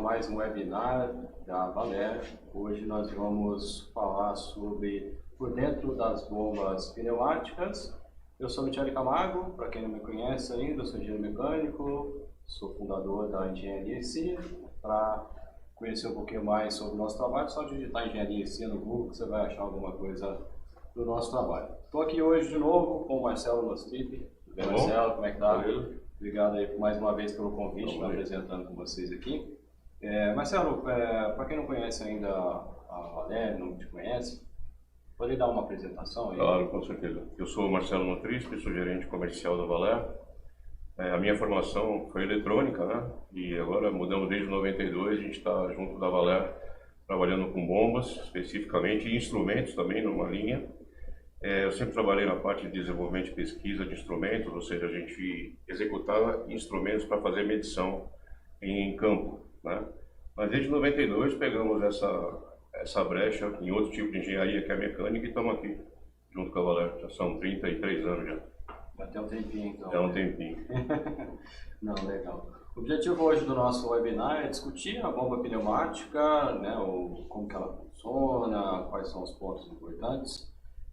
a mais um webinar da Valer. Hoje nós vamos falar sobre por dentro das bombas pneumáticas. Eu sou Michele Camargo, para quem não me conhece ainda, eu sou engenheiro mecânico, sou fundador da Engenharia EC. Para conhecer um pouquinho mais sobre o nosso trabalho, só digitar Engenharia EC no Google que você vai achar alguma coisa do nosso trabalho. Estou aqui hoje de novo com o Marcelo Lostrip. Tudo bem, Marcelo? Como é que tá? Valeu. Obrigado aí mais uma vez pelo convite, estar apresentando com vocês aqui. Marcelo, para quem não conhece ainda a Valer, não te conhece, pode dar uma apresentação aí? Claro, com certeza. Eu sou o Marcelo Lostrip, sou gerente comercial da Valer. A minha formação foi eletrônica, né? E agora mudamos desde 92, a gente está junto da Valer trabalhando com bombas, especificamente, e instrumentos também, numa linha. Eu sempre trabalhei na parte de desenvolvimento e pesquisa de instrumentos, ou seja, a gente executava instrumentos para fazer medição em campo, né? Mas desde 92 pegamos essa brecha em outro tipo de engenharia, que é a mecânica, e estamos aqui junto com a Valer. Já são 33 anos já. Já tem um tempinho, então. Já um tempinho. Não, legal. O objetivo hoje do nosso webinar é discutir a bomba pneumática, né, como que ela funciona, quais são os pontos importantes.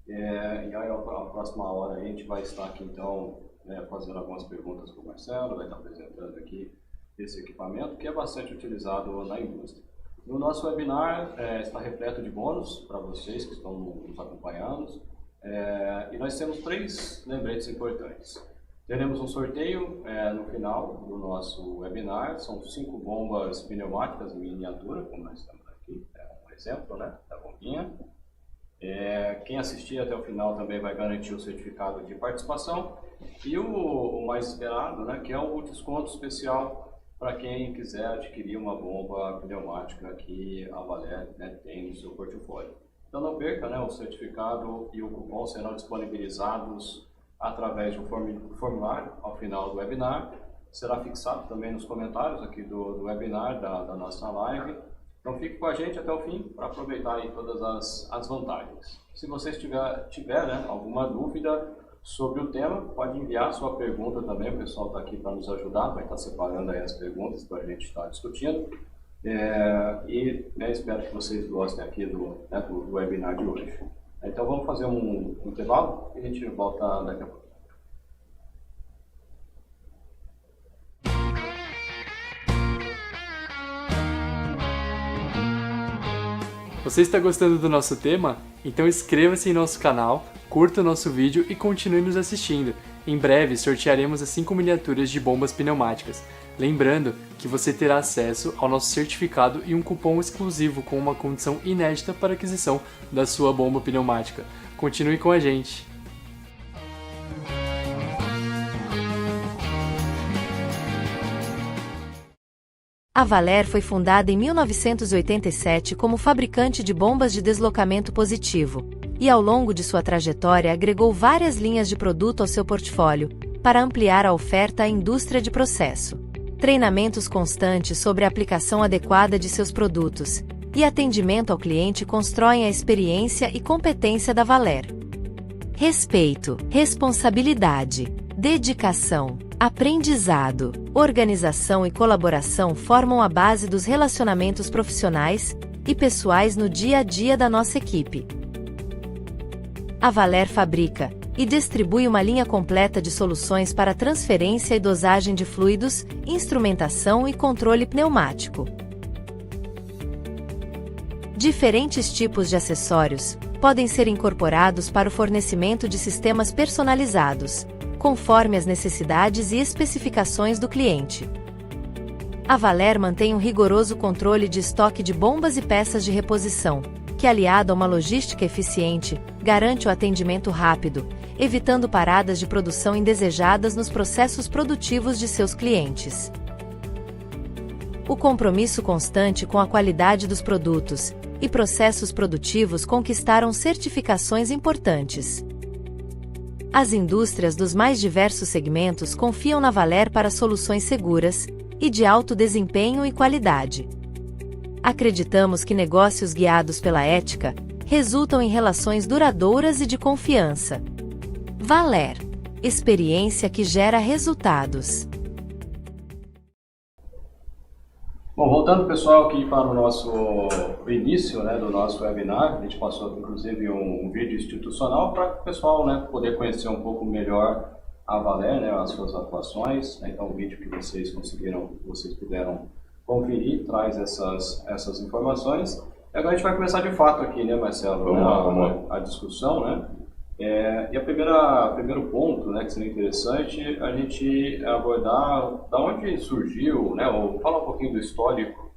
E aí, a próxima hora, a gente vai estar aqui, então, né, fazendo algumas perguntas para o Marcelo, vai estar apresentando aqui esse equipamento, que é bastante utilizado na indústria. No nosso webinar, está repleto de bônus para vocês que estão nos acompanhando. E nós temos 3 lembretes importantes. Teremos um sorteio no final do nosso webinar. São 5 bombas pneumáticas em miniatura, como nós estamos aqui. É um exemplo, né, da bombinha. Quem assistir até o final também vai garantir o certificado de participação. E o mais esperado, né, que é o desconto especial para quem quiser adquirir uma bomba pneumática que a Valer, né, tem no seu portfólio. Então não perca, né, o certificado e o cupom serão disponibilizados através de um formulário ao final do webinar. Será fixado também nos comentários aqui do webinar da nossa live. Então fique com a gente até o fim para aproveitar aí todas as vantagens. Se você tiver né, alguma dúvida sobre o tema, pode enviar sua pergunta também. O pessoal está aqui para nos ajudar, vai estar separando aí as perguntas para a gente estar discutindo. Espero que vocês gostem aqui do webinar de hoje. Então vamos fazer um intervalo e a gente volta daqui a pouco. Você está gostando do nosso tema? Então inscreva-se em nosso canal, curta o nosso vídeo e continue nos assistindo. Em breve sortearemos as 5 miniaturas de bombas pneumáticas. Lembrando que você terá acesso ao nosso certificado e um cupom exclusivo com uma condição inédita para aquisição da sua bomba pneumática. Continue com a gente! A Valer foi fundada em 1987 como fabricante de bombas de deslocamento positivo, e ao longo de sua trajetória agregou várias linhas de produto ao seu portfólio, para ampliar a oferta à indústria de processo. Treinamentos constantes sobre a aplicação adequada de seus produtos, e atendimento ao cliente constroem a experiência e competência da Valer. Respeito, responsabilidade, dedicação, aprendizado, organização e colaboração formam a base dos relacionamentos profissionais e pessoais no dia a dia da nossa equipe. A Valer fabrica e distribui uma linha completa de soluções para transferência e dosagem de fluidos, instrumentação e controle pneumático. Diferentes tipos de acessórios podem ser incorporados para o fornecimento de sistemas personalizados, conforme as necessidades e especificações do cliente. A Valer mantém um rigoroso controle de estoque de bombas e peças de reposição, que, aliado a uma logística eficiente, garante o atendimento rápido, evitando paradas de produção indesejadas nos processos produtivos de seus clientes. O compromisso constante com a qualidade dos produtos e processos produtivos conquistaram certificações importantes. As indústrias dos mais diversos segmentos confiam na Valer para soluções seguras e de alto desempenho e qualidade. Acreditamos que negócios guiados pela ética resultam em relações duradouras e de confiança. Valer. Experiência que gera resultados. Bom, voltando pessoal aqui para o nosso início, né, do nosso webinar, a gente passou inclusive um vídeo institucional para o pessoal, né, poder conhecer um pouco melhor a Valer, né, as suas atuações, né, então o vídeo que vocês puderam conferir traz essas informações. E agora a gente vai começar de fato aqui, né, Marcelo, Vamos lá. a discussão, né? E o primeiro ponto, né, que seria interessante a gente abordar da onde surgiu, né, ou falar um pouquinho do histórico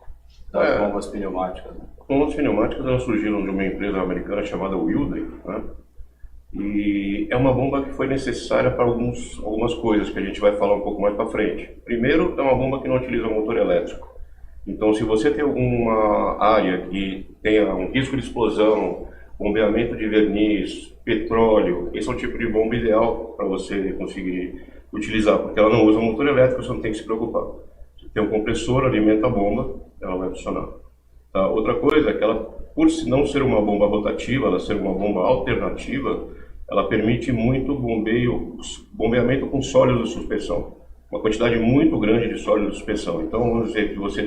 das bombas pneumáticas. Né? As bombas pneumáticas elas surgiram de uma empresa americana chamada Wilden, né? E é uma bomba que foi necessária para algumas coisas que a gente vai falar um pouco mais para frente. Primeiro, é uma bomba que não utiliza motor elétrico. Então, se você tem alguma área que tenha um risco de explosão, bombeamento de verniz, petróleo, esse é o tipo de bomba ideal para você conseguir utilizar, porque ela não usa motor elétrico, você não tem que se preocupar. Você tem um compressor, alimenta a bomba, ela vai funcionar. Tá? Outra coisa é que ela, por não ser uma bomba rotativa, ela ser uma bomba alternativa, ela permite muito bombeamento com sólido de suspensão. Uma quantidade muito grande de sólido de suspensão. Então, vamos dizer que você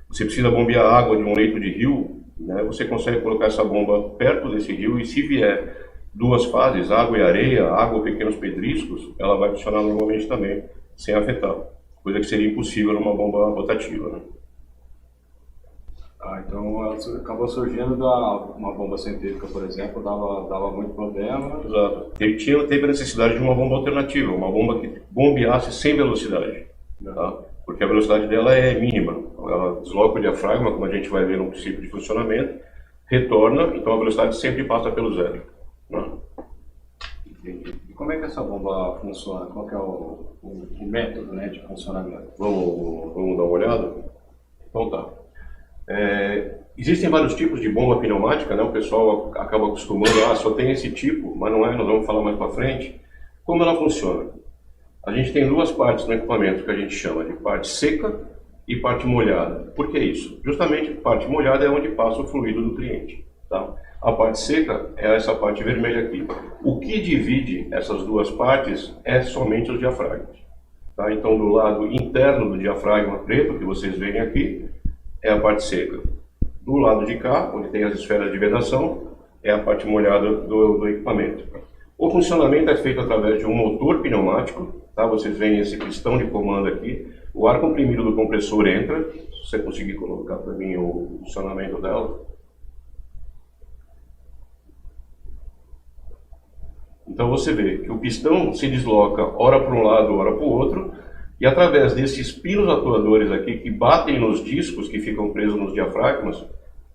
precisa bombear água de um leito de rio, né? Você consegue colocar essa bomba perto desse rio e se vier duas fases, água e areia, água ou pequenos pedriscos, ela vai funcionar normalmente também, sem afetar. Coisa que seria impossível numa bomba rotativa, né? Então ela acabou surgindo uma bomba centrífuga, por exemplo, dava muito problema. Exato. Teve a necessidade de uma bomba alternativa, uma bomba que bombeasse sem velocidade, tá? Porque a velocidade dela é mínima. Ela desloca o diafragma, como a gente vai ver no princípio de funcionamento, retorna, então a velocidade sempre passa pelo zero, né? E como é que essa bomba funciona? Qual que é o método, né, de funcionamento? Vamos dar uma olhada? Então tá. Existem vários tipos de bomba pneumática, né? O pessoal acaba acostumando, só tem esse tipo, mas não é, nós vamos falar mais para frente. Como ela funciona? A gente tem duas partes no equipamento que a gente chama de parte seca e parte molhada. Por que isso? Justamente parte molhada é onde passa o fluido do cliente, tá? A parte seca é essa parte vermelha aqui. O que divide essas duas partes é somente os diafragmas, tá? Então, do lado interno do diafragma preto, que vocês veem aqui, é a parte seca. Do lado de cá, onde tem as esferas de vedação, é a parte molhada do equipamento. O funcionamento é feito através de um motor pneumático, tá? Vocês veem esse pistão de comando aqui. O ar comprimido do compressor entra. Se você conseguir colocar para mim o funcionamento dela. Então você vê que o pistão se desloca ora para um lado, ora para o outro. E através desses pinos atuadores aqui que batem nos discos que ficam presos nos diafragmas,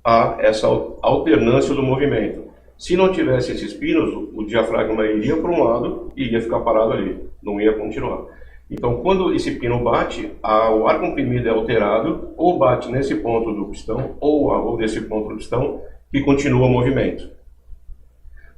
há essa alternância do movimento. Se não tivesse esses pinos, o diafragma iria para um lado e ia ficar parado ali, não ia continuar. Então, quando esse pino bate, o ar comprimido é alterado, ou bate nesse ponto do pistão, ou nesse ponto do pistão, que continua o movimento.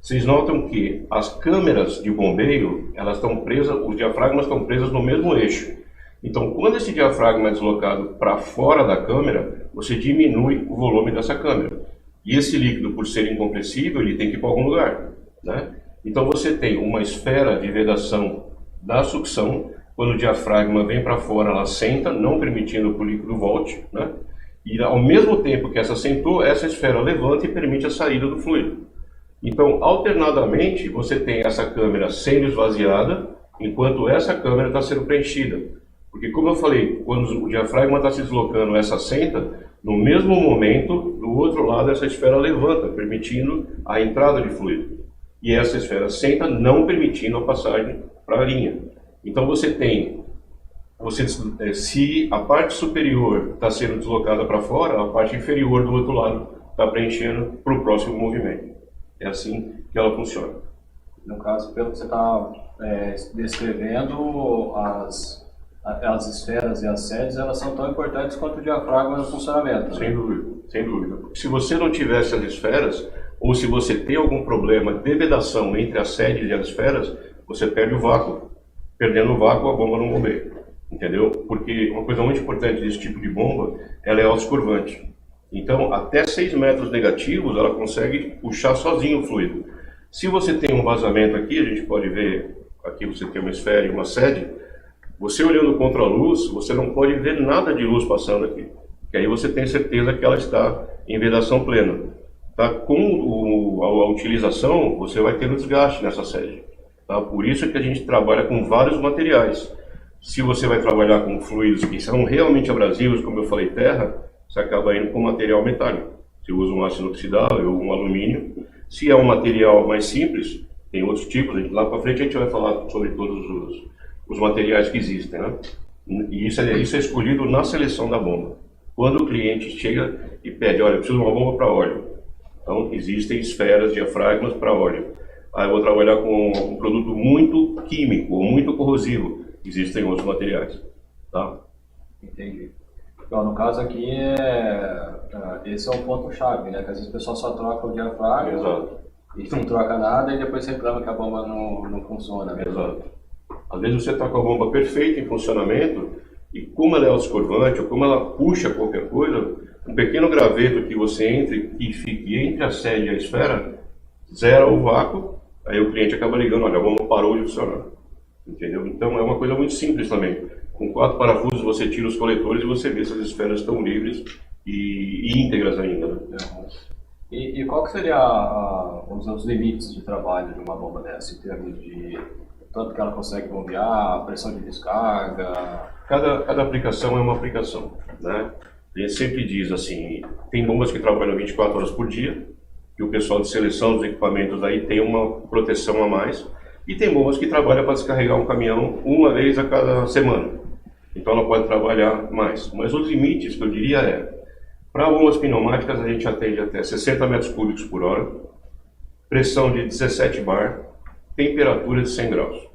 Vocês notam que as câmeras de bombeio, elas estão presas, os diafragmas estão presos no mesmo eixo. Então, quando esse diafragma é deslocado para fora da câmera, você diminui o volume dessa câmera. E esse líquido, por ser incompressível, ele tem que ir para algum lugar, né? Então, você tem uma esfera de vedação da sucção. Quando o diafragma vem para fora, ela senta, não permitindo que o líquido volte, né? E, ao mesmo tempo que essa sentou, essa esfera levanta e permite a saída do fluido. Então, alternadamente, você tem essa câmera sendo esvaziada, enquanto essa câmera está sendo preenchida. Porque, como eu falei, quando o diafragma está se deslocando, essa senta, no mesmo momento, do outro lado, essa esfera levanta, permitindo a entrada de fluido. E essa esfera senta, não permitindo a passagem para a linha. Então, se a parte superior está sendo deslocada para fora, a parte inferior do outro lado está preenchendo para o próximo movimento. É assim que ela funciona. No caso, pelo que você está descrevendo, as esferas e as sedes, elas são tão importantes quanto o diafragma no funcionamento. Sem dúvida, sem dúvida. Se você não tivesse as esferas, ou se você tem algum problema de vedação entre as sedes e as esferas, você perde o vácuo. Perdendo o vácuo, a bomba não bombeia. Entendeu? Porque uma coisa muito importante desse tipo de bomba, ela é autoescurvante. Então, até 6 metros negativos, ela consegue puxar sozinho o fluido. Se você tem um vazamento aqui, a gente pode ver, aqui você tem uma esfera e uma sede, você olhando contra a luz, você não pode ver nada de luz passando aqui. que aí você tem certeza que ela está em vedação plena. Tá? Com a utilização, você vai ter um desgaste nessa sede. Tá? Por isso que a gente trabalha com vários materiais. Se você vai trabalhar com fluidos que são realmente abrasivos, como eu falei, terra, você acaba indo com material metálico. Você usa um aço inoxidável ou um alumínio. Se é um material mais simples, tem outros tipos. Lá para frente a gente vai falar sobre todos os materiais que existem, né? E isso é escolhido na seleção da bomba. Quando o cliente chega e pede, olha, eu preciso de uma bomba para óleo. Então, existem esferas, diafragmas para óleo. Aí eu vou trabalhar com um produto muito químico ou muito corrosivo. Existem outros materiais, tá? Entendi. Bom, no caso aqui, esse é o ponto-chave, né? Que às vezes o pessoal só troca o diafragma. Exato. E não troca nada e depois reclama que a bomba não funciona. Né? Exato. Às vezes você está com a bomba perfeita em funcionamento e como ela é autoescorvante ou como ela puxa qualquer coisa, um pequeno graveto que você entre e fique entre a sede e a esfera, zera o vácuo, aí o cliente acaba ligando, olha, a bomba parou de funcionar. Entendeu? Então é uma coisa muito simples também. Com 4 parafusos você tira os coletores e você vê se as esferas estão livres e íntegras ainda. Né? E qual que seria os limites de trabalho de uma bomba dessa, em termos de tanto que ela consegue bombear, pressão de descarga? Cada aplicação é uma aplicação, né? A gente sempre diz assim, tem bombas que trabalham 24 horas por dia, que o pessoal de seleção dos equipamentos aí tem uma proteção a mais, e tem bombas que trabalham para descarregar um caminhão uma vez a cada semana. Então ela pode trabalhar mais. Mas os limites que eu diria para bombas pneumáticas a gente atende até 60 metros cúbicos por hora, pressão de 17 bar, temperatura de 100 graus.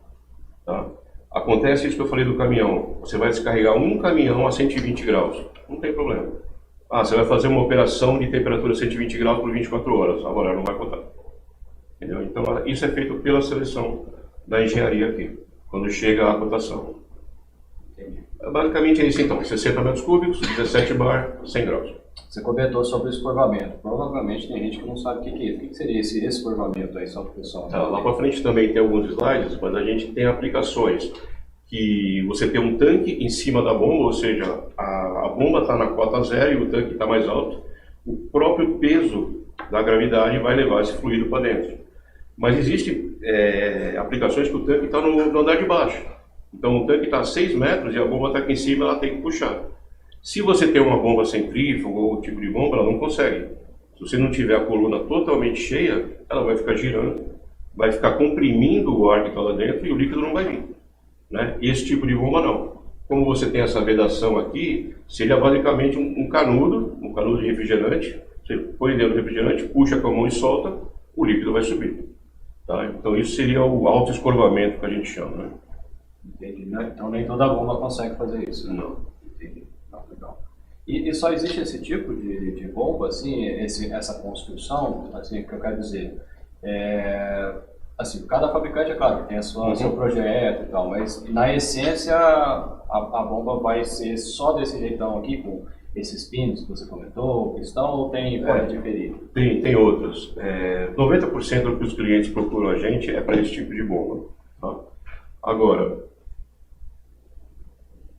Tá? Acontece isso que eu falei do caminhão. Você vai descarregar um caminhão a 120 graus. Não tem problema. Você vai fazer uma operação de temperatura 120 graus por 24 horas. Agora não vai contar. Entendeu? Então isso é feito pela seleção da engenharia aqui, quando chega a cotação. Basicamente é isso então, 60 metros cúbicos, 17 bar, 100 graus. Você comentou sobre o escorvamento. Provavelmente tem gente que não sabe o que é isso. O que seria esse escorvamento aí, só para o pessoal? Lá para frente também tem alguns slides, mas a gente tem aplicações que você tem um tanque em cima da bomba, ou seja, a bomba está na cota zero e o tanque está mais alto. O próprio peso da gravidade vai levar esse fluido para dentro. Mas existem aplicações que o tanque está no andar de baixo. Então o tanque está a 6 metros e a bomba está aqui em cima, ela tem que puxar. Se você tem uma bomba centrífuga ou tipo de bomba, ela não consegue. Se você não tiver a coluna totalmente cheia, ela vai ficar girando, vai ficar comprimindo o ar que está lá dentro e o líquido não vai vir. Né? Esse tipo de bomba não. Como você tem essa vedação aqui, seria basicamente um canudo de refrigerante. Você põe dentro do refrigerante, puxa com a mão e solta, o líquido vai subir. Tá? Então isso seria o autoescorvamento que a gente chama. Né? Entendi. Então nem toda bomba consegue fazer isso. Né? Não. Entendi. Legal. E só existe esse tipo de bomba, assim, essa construção, assim, que eu quero dizer, assim, cada fabricante, é claro, tem seu projeto e tal, mas na essência a bomba vai ser só desse jeitão aqui, com esses pinos que você comentou, pistão, ou tem forma diferente? Tem outros. 90% do que os clientes procuram a gente é para esse tipo de bomba. Tá? Agora,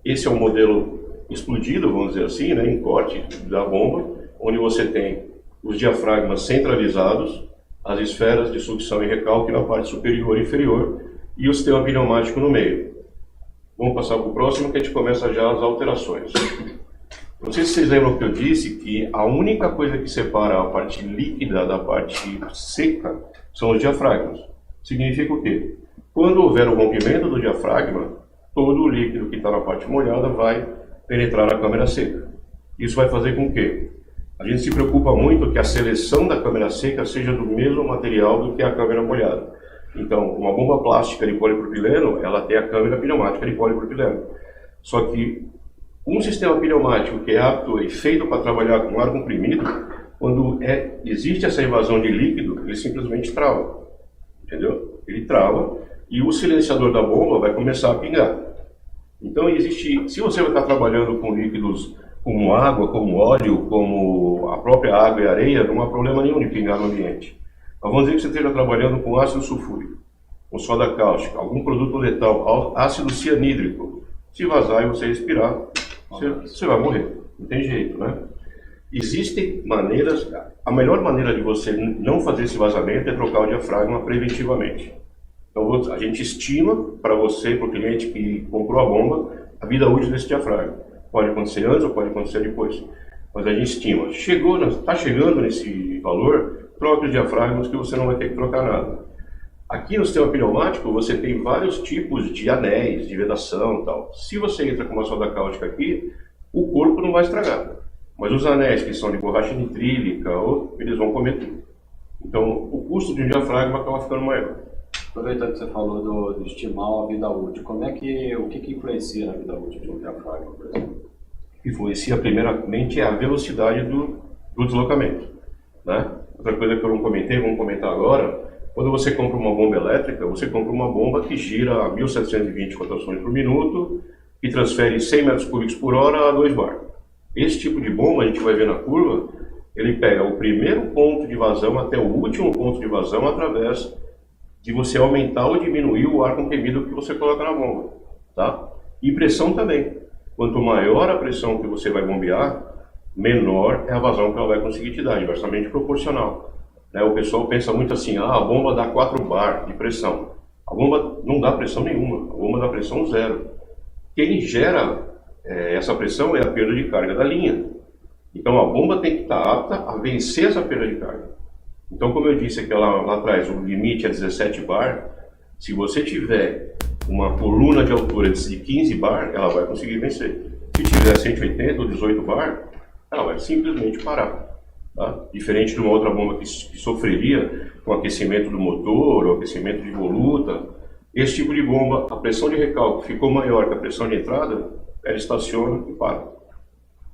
esse é um modelo explodido, vamos dizer assim, né, em corte da bomba, onde você tem os diafragmas centralizados, as esferas de sucção e recalque na parte superior e inferior e o sistema pneumático no meio. Vamos passar para o próximo que a gente começa já as alterações. Não sei se vocês lembram que eu disse que a única coisa que separa a parte líquida da parte seca são os diafragmas. Significa o quê? Quando houver o rompimento do diafragma, todo o líquido que está na parte molhada vai penetrar na câmara seca. Isso vai fazer com que a gente se preocupa muito que a seleção da câmara seca seja do mesmo material do que a câmara molhada. Então, uma bomba plástica de polipropileno, ela tem a câmara pneumática de polipropileno. Só que um sistema pneumático que é apto e feito para trabalhar com ar comprimido, quando existe essa invasão de líquido, ele simplesmente trava. Entendeu? Ele trava e o silenciador da bomba vai começar a pingar. Então se você vai estar trabalhando com líquidos como água, como óleo, como a própria água e areia, não há problema nenhum de pingar no ambiente. Mas vamos dizer que você esteja trabalhando com ácido sulfúrico, com soda cáustica, algum produto letal, ácido cianídrico. Se vazar e você respirar, você vai morrer. Não tem jeito, né? Existem maneiras, a melhor maneira de você não fazer esse vazamento é trocar o diafragma preventivamente. Então a gente estima para você, para o cliente que comprou a bomba, a vida útil desse diafragma. Pode acontecer antes ou pode acontecer depois. Mas a gente estima. Está chegando nesse valor, troque os diafragmas que você não vai ter que trocar nada. Aqui no sistema pneumático você tem vários tipos de anéis, de vedação e tal. Se você entra com uma soda cáustica aqui, o corpo não vai estragar. Mas os anéis que são de borracha nitrílica, eles vão comer tudo. Então o custo de um diafragma acaba ficando maior. Aproveitando que você falou de estimar a vida útil, o que influencia na vida útil de um diafragma, por exemplo? Influencia primeiramente a velocidade do deslocamento, né? Outra coisa que eu não comentei, vamos comentar agora, quando você compra uma bomba elétrica, você compra uma bomba que gira a 1720 rotações por minuto e transfere 100 metros cúbicos por hora a 2 bar. Esse tipo de bomba, a gente vai ver na curva, ele pega o primeiro ponto de vazão até o último ponto de vazão através de você aumentar ou diminuir o ar comprimido que você coloca na bomba, tá? E pressão também. Quanto maior a pressão que você vai bombear, menor é a vazão que ela vai conseguir te dar, inversamente proporcional. Né? O pessoal pensa muito assim, a bomba dá 4 bar de pressão. A bomba não dá pressão nenhuma, a bomba dá pressão 0. Quem gera essa pressão é a perda de carga da linha. Então a bomba tem que estar apta a vencer essa perda de carga. Então, como eu disse aqui lá atrás, o limite é 17 bar. Se você tiver uma coluna de altura de 15 bar, ela vai conseguir vencer. Se tiver 180 ou 18 bar, ela vai simplesmente parar. Tá? Diferente de uma outra bomba que sofreria com aquecimento do motor ou aquecimento de voluta, esse tipo de bomba, a pressão de recalque ficou maior que a pressão de entrada, ela estaciona e para.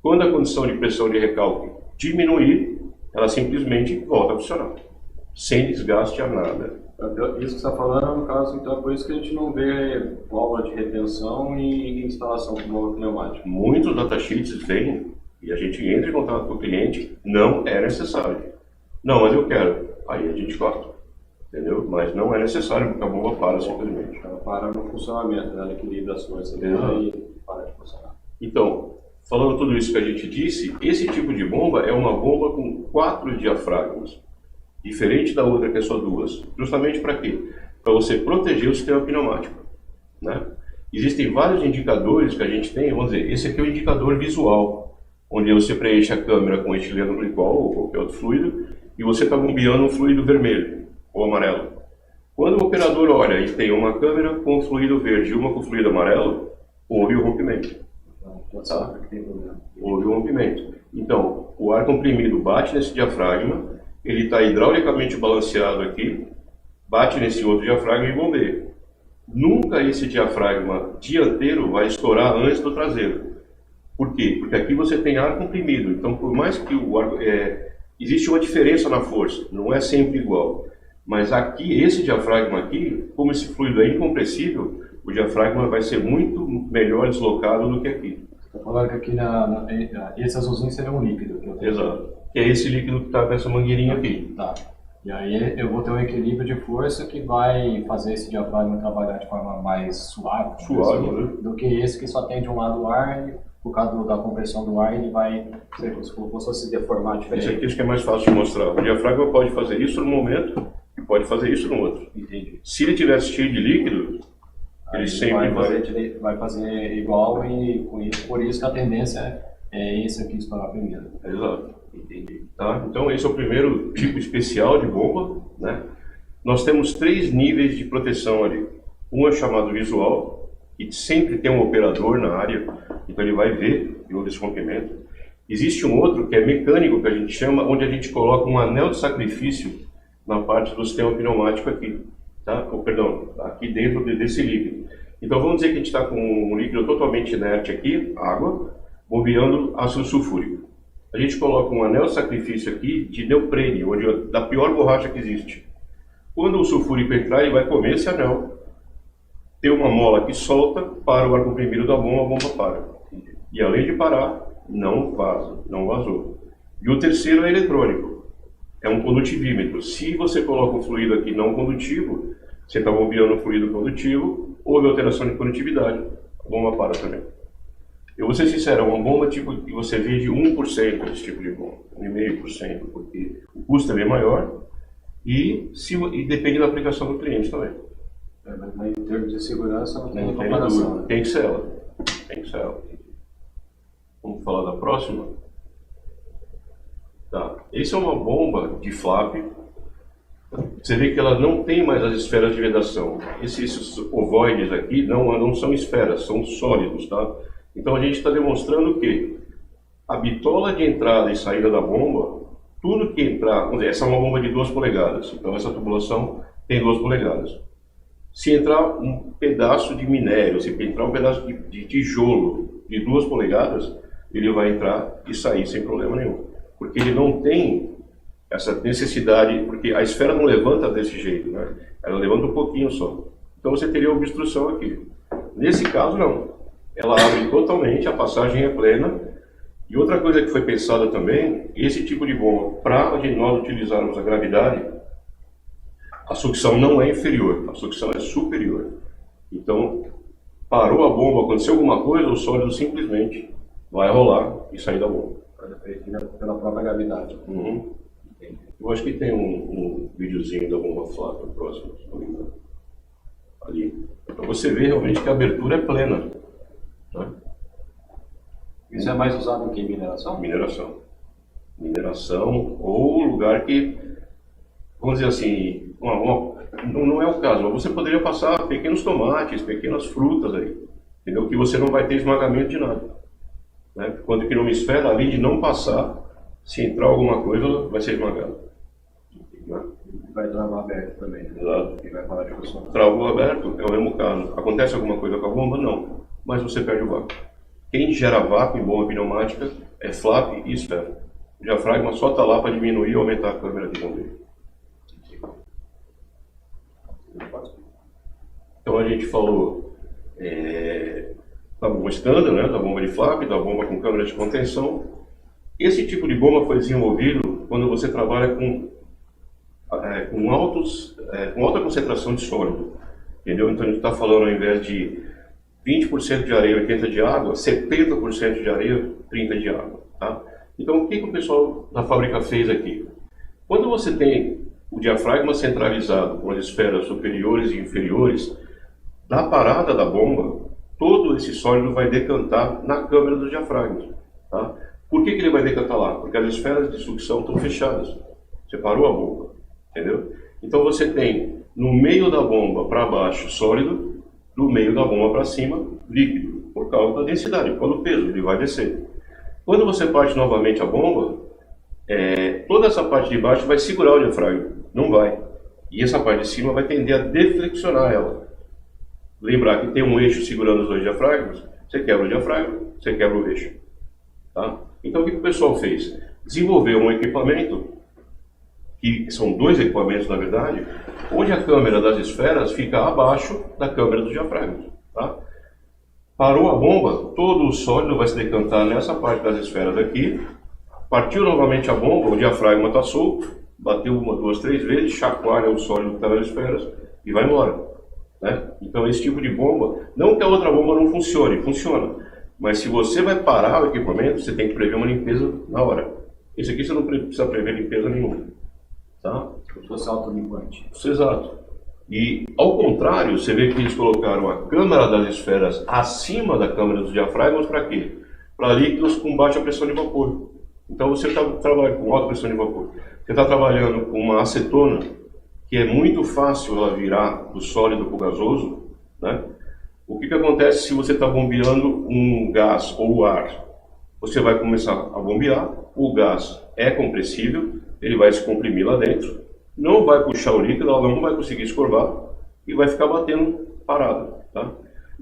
Quando a condição de pressão de recalque diminuir, ela simplesmente volta a funcionar, sem desgaste a nada. Isso que você está falando, no caso, então é por isso que a gente não vê válvula de retenção e instalação com bomba pneumática. Muitos datasheets vêm e a gente entra em contato com o cliente, não é necessário. Não, mas eu quero. Aí a gente corta, entendeu? Mas não é necessário, porque a bomba para simplesmente. Ela para no funcionamento, né? Ela equilibra as forças e para de funcionar. Então, falando tudo isso que a gente disse, esse tipo de bomba é uma bomba com 4 diafragmas, diferente da outra que é só 2. Justamente para quê? Para você proteger o sistema pneumático, né? Existem vários indicadores que a gente tem, vamos dizer, esse aqui é o indicador visual, onde você preenche a câmera com etileno glicol ou qualquer outro fluido, e você está bombeando um fluido vermelho ou amarelo. Quando o operador olha e tem uma câmera com fluido verde e uma com fluido amarelo, houve o rompimento. Tá? Houve um rompimento. Então, o ar comprimido bate nesse diafragma, ele está hidraulicamente balanceado aqui, bate nesse outro diafragma e bombeia. Nunca esse diafragma dianteiro vai estourar antes do traseiro. Por quê? Porque aqui você tem ar comprimido. Então, por mais que o ar... existe uma diferença na força, não é sempre igual. Mas aqui, esse diafragma aqui, como esse fluido é incompressível, o diafragma vai ser muito melhor deslocado do que aqui. Você está falando que aqui esse azulzinho seria um líquido. Que eu tenho. Exato. Que é esse líquido que está nessa mangueirinha aqui. Tá. E aí eu vou ter um equilíbrio de força que vai fazer esse diafragma trabalhar de forma mais suave, né? Do que esse que só tem de um lado o ar e por causa da compressão do ar ele vai como se fosse deformar diferente. Esse aqui acho que é mais fácil de mostrar. O diafragma pode fazer isso num momento e pode fazer isso no outro. Entendi. Se ele tivesse cheio de líquido, ele sempre vai fazer igual e por isso que a tendência é esse aqui estourar primeiro. Exato. Entendi. Tá? Então esse é o primeiro tipo especial de bomba, né? Nós temos 3 níveis de proteção ali. Um é chamado visual, que sempre tem um operador na área, então ele vai ver e houve esse rompimento. Existe um outro que é mecânico, que a gente chama, onde a gente coloca um anel de sacrifício na parte do sistema pneumático aqui, tá? Aqui dentro desse líquido. Então vamos dizer que a gente está com um líquido totalmente inerte aqui, água, bombeando ácido sulfúrico. A gente coloca um anel de sacrifício aqui de neoprene, da pior borracha que existe. Quando o sulfúrico entrar, ele vai comer esse anel. Tem uma mola que solta, para o ar comprimido da bomba, a bomba para. E além de parar, não vaza, não vazou. E o terceiro é eletrônico. É um condutivímetro. Se você coloca um fluido aqui não condutivo, você está bombeando um fluido condutivo, houve alteração de condutividade, a bomba para também. Eu vou ser sincero, é uma bomba tipo que você vê de 1% desse tipo de bomba, 1,5%, porque o custo é bem maior e depende da aplicação do cliente também. Mas em termos de segurança não tem Não tem comparação. dúvida. Né? Tem que ser ela. Tem que ser ela. Vamos falar da próxima? Tá. Essa é uma bomba de flap. Você vê que ela não tem mais as esferas de vedação. Esses ovoides aqui não são esferas, são sólidos, tá? Então a gente está demonstrando que a bitola de entrada e saída da bomba, tudo que entrar, vamos dizer, essa é uma bomba de 2 polegadas, então essa tubulação tem 2 polegadas. Se entrar um pedaço de minério, se entrar um pedaço de tijolo de 2 polegadas, ele vai entrar e sair sem problema nenhum. Porque ele não tem essa necessidade, porque a esfera não levanta desse jeito, né? Ela levanta um pouquinho só. Então você teria obstrução aqui. Nesse caso, não. Ela abre totalmente, a passagem é plena. E outra coisa que foi pensada também, esse tipo de bomba, para nós utilizarmos a gravidade, a sucção não é inferior, a sucção é superior. Então, parou a bomba, aconteceu alguma coisa, o sólido simplesmente vai rolar e sair da bomba. Pela própria gravidade. Uhum. Eu acho que tem um videozinho da bomba flap no próximo, se não me engano. Ali. Para você ver realmente que a abertura é plena. Né? Isso é mais usado em que? Mineração? Mineração. Mineração ou lugar que, vamos dizer assim, não é o caso, mas você poderia passar pequenos tomates, pequenas frutas aí, entendeu? Que você não vai ter esmagamento de nada. Né? Quando que numa esfera, além de não passar, se entrar alguma coisa, vai ser esmagado. Né? Vai travar aberto também. Né? Exato. E vai parar de funcionar. Travou aberto é o mesmo caso. Acontece alguma coisa com a bomba? Não. Mas você perde o vácuo. Quem gera vácuo em bomba pneumática é flap e esfera. O diafragma só está lá para diminuir e aumentar a câmera de bombeiro. Então a gente falou da bomba standard, né, da bomba de flap, da bomba com câmera de contenção. Esse tipo de bomba foi desenvolvido quando você trabalha com alta concentração de sólido. Entendeu? Então a gente está falando, ao invés de 20% de areia, 80% de água, 70% de areia, 30% de água. Tá? Então o que o pessoal da fábrica fez aqui? Quando você tem o diafragma centralizado com as esferas superiores e inferiores, da parada da bomba, todo esse sólido vai decantar na câmara dos diafragmas. Tá? Por que ele vai decantar lá? Porque as esferas de sucção estão fechadas. Você parou a bomba. Entendeu? Então você tem no meio da bomba para baixo sólido, do meio da bomba para cima líquido, por causa da densidade, por causa do peso, ele vai descer. Quando você parte novamente a bomba, toda essa parte de baixo vai segurar o diafragma, não vai. E essa parte de cima vai tender a deflexionar ela. Lembrar que tem um eixo segurando os dois diafragmas, você quebra o diafragma, você quebra o eixo. Tá? Então o que o pessoal fez? Desenvolveu um equipamento, que são 2 equipamentos na verdade, onde a câmera das esferas fica abaixo da câmera dos diafragmas. Tá? Parou a bomba, todo o sólido vai se decantar nessa parte das esferas aqui, partiu novamente a bomba, o diafragma está solto, bateu 1, 2, 3 vezes, chacoalha o sólido que está nas esferas e vai embora. Né? Então esse tipo de bomba, não que a outra bomba não funcione, funciona, mas se você vai parar o equipamento, você tem que prever uma limpeza na hora. Esse aqui você não precisa prever limpeza nenhuma. Tá? Como se fosse autolimpante. Exato. E ao contrário, você vê que eles colocaram a câmara das esferas acima da câmara dos diafragmas para quê? Para líquidos com baixa pressão de vapor. Então você está trabalhando com alta pressão de vapor. Você está trabalhando com uma acetona, que é muito fácil ela virar do sólido para o gasoso. Né? O que acontece se você está bombeando um gás ou ar? Você vai começar a bombear, o gás é compressível, ele vai se comprimir lá dentro, não vai puxar o líquido, ela não vai conseguir escorvar e vai ficar batendo parada. Tá?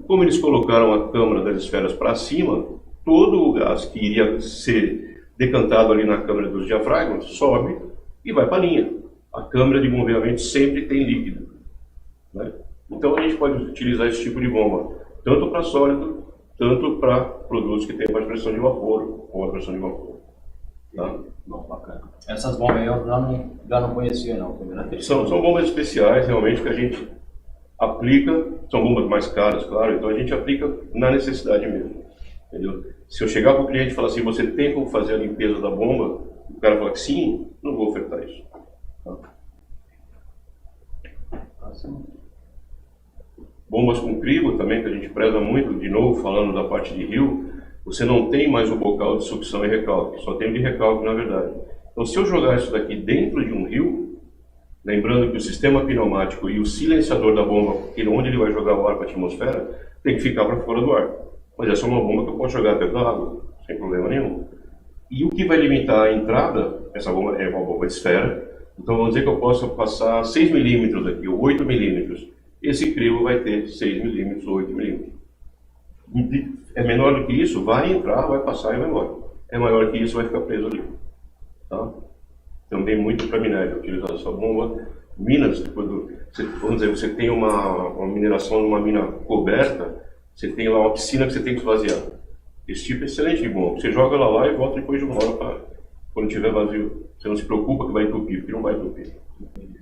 Como eles colocaram a câmara das esferas para cima, todo o gás que iria ser decantado ali na câmara dos diafragmas sobe e vai para a linha. A câmara de bombeamento sempre tem líquido. Né? Então a gente pode utilizar esse tipo de bomba, tanto para sólido, tanto para produtos que têm baixa pressão de vapor ou alta pressão de vapor. Tá? Bom, bacana. Essas bombas eu já não conhecia não. São bombas especiais realmente que a gente aplica, são bombas mais caras, claro, então a gente aplica na necessidade mesmo. Entendeu? Se eu chegar para o cliente e falar assim, você tem como fazer a limpeza da bomba, o cara fala que sim, não vou ofertar isso. Bombas com crivo também, que a gente preza muito, de novo, falando da parte de rio, você não tem mais o bocal de sucção e recalque, só tem o de recalque na verdade. Então se eu jogar isso daqui dentro de um rio, lembrando que o sistema pneumático e o silenciador da bomba, onde ele vai jogar o ar para a atmosfera, tem que ficar para fora do ar. Mas essa é uma bomba que eu posso jogar dentro da água, sem problema nenhum. E o que vai limitar a entrada, essa bomba é uma bomba de esfera, então vamos dizer que eu possa passar 6 milímetros aqui, ou 8 milímetros. Esse crivo vai ter 6 milímetros ou 8 milímetros. É menor do que isso, vai entrar, vai passar e vai embora. É maior que isso, vai ficar preso ali. Tá? Também muito para minério, utilizar essa bomba. Minas, quando vamos dizer, você tem uma mineração numa mina coberta, você tem lá uma piscina que você tem que esvaziar. Esse tipo é excelente de bomba. Você joga ela lá e volta depois de uma hora para quando tiver vazio. Você não se preocupa que vai entupir, porque não vai entupir.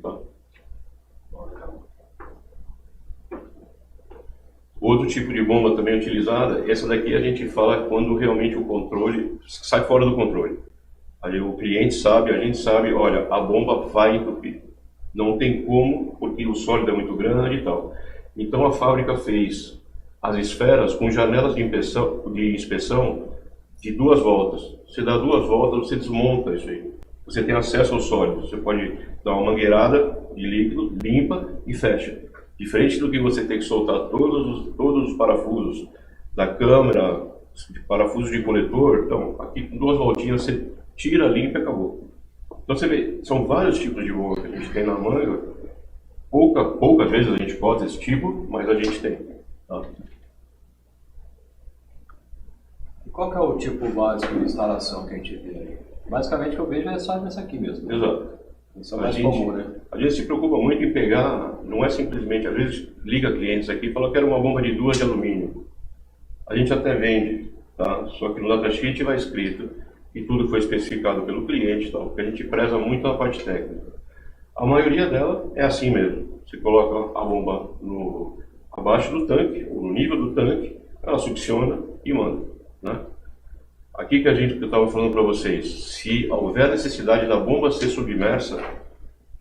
Tá? Outro tipo de bomba também utilizada, essa daqui a gente fala quando realmente o controle sai fora do controle. Aí o cliente sabe, a gente sabe, olha, a bomba vai entupir. Não tem como, porque o sólido é muito grande e tal. Então a fábrica fez as esferas com janelas de inspeção de 2 voltas. Você dá 2 voltas, você desmonta isso aí. Você tem acesso ao sólido. Você pode dar uma mangueirada de líquido, limpa e fecha. Diferente do que você tem que soltar todos os parafusos da câmera, parafusos de coletor. Então, aqui com 2 voltinhas você tira, limpa e acabou. Então você vê, são vários tipos de bomba que a gente tem na manga. Poucas vezes a gente bota esse tipo, mas a gente tem. Tá? E qual que é o tipo básico de instalação que a gente vê aí? Basicamente o que eu vejo é só nessa aqui mesmo. Né? Exato. Isso é mais comum, né? A gente se preocupa muito em pegar, não é simplesmente, às vezes liga clientes aqui e fala, eu quero uma bomba de 2 de alumínio. A gente até vende, tá? Só que no datasheet vai escrito e tudo foi especificado pelo cliente, tá? Porque a gente preza muito a parte técnica. A maioria dela é assim mesmo. Você coloca a bomba abaixo do tanque, ou no nível do tanque, ela succiona e manda, né? Aqui que eu estava falando para vocês, se houver necessidade da bomba ser submersa,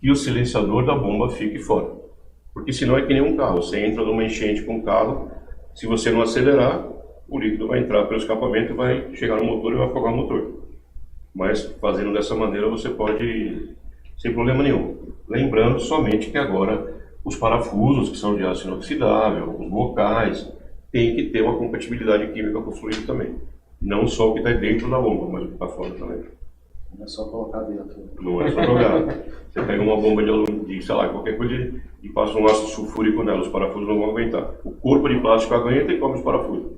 que o silenciador da bomba fique fora. Porque senão é que nem um carro, você entra numa enchente com o carro, se você não acelerar, o líquido vai entrar pelo escapamento, vai chegar no motor e vai afogar o motor. Mas fazendo dessa maneira você pode, sem problema nenhum. Lembrando somente que agora os parafusos que são de aço inoxidável, os bocais, tem que ter uma compatibilidade química com o fluido também. Não só o que está dentro da bomba, mas o que está fora também. Não é só colocar dentro. Não é só jogar. Você pega uma bomba de alumínio, sei lá, qualquer coisa e passa um ácido sulfúrico nela, os parafusos não vão aguentar. O corpo de plástico aguenta e come os parafusos.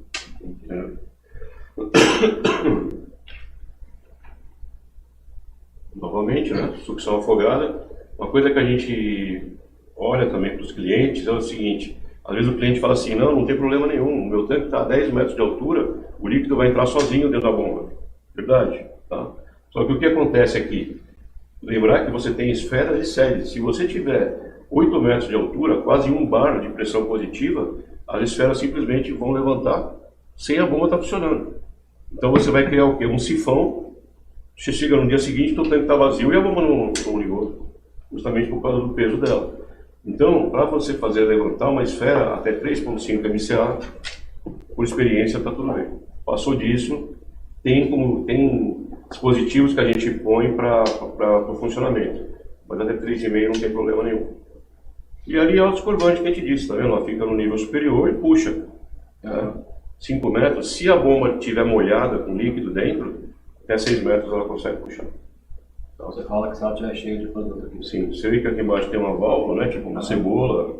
Novamente, né? Sucção afogada. Uma coisa que a gente olha também para os clientes é o seguinte: às vezes o cliente fala assim, não tem problema nenhum, o meu tanque está a 10 metros de altura, o líquido vai entrar sozinho dentro da bomba. Verdade, tá? Só que o que acontece aqui? Lembrar que você tem esferas e séries. Se você tiver 8 metros de altura, quase 1 bar de pressão positiva, as esferas simplesmente vão levantar sem a bomba estar funcionando. Então você vai criar o quê? Um sifão. Você chega no dia seguinte, o tanque está vazio e a bomba não ligou, justamente por causa do peso dela. Então, para você fazer levantar uma esfera até 3,5 MCA, por experiência está tudo bem. Passou disso, tem dispositivos que a gente põe para o funcionamento, mas até 3,5 não tem problema nenhum. E ali é o descorbante que a gente disse, tá vendo? Ela fica no nível superior e puxa. 5 metros, se a bomba estiver molhada com líquido dentro, até 6 metros ela consegue puxar. Então você fala que se ela estiver cheia de produto aqui. Sim, você vê que aqui embaixo tem uma válvula, né? Tipo uma cebola.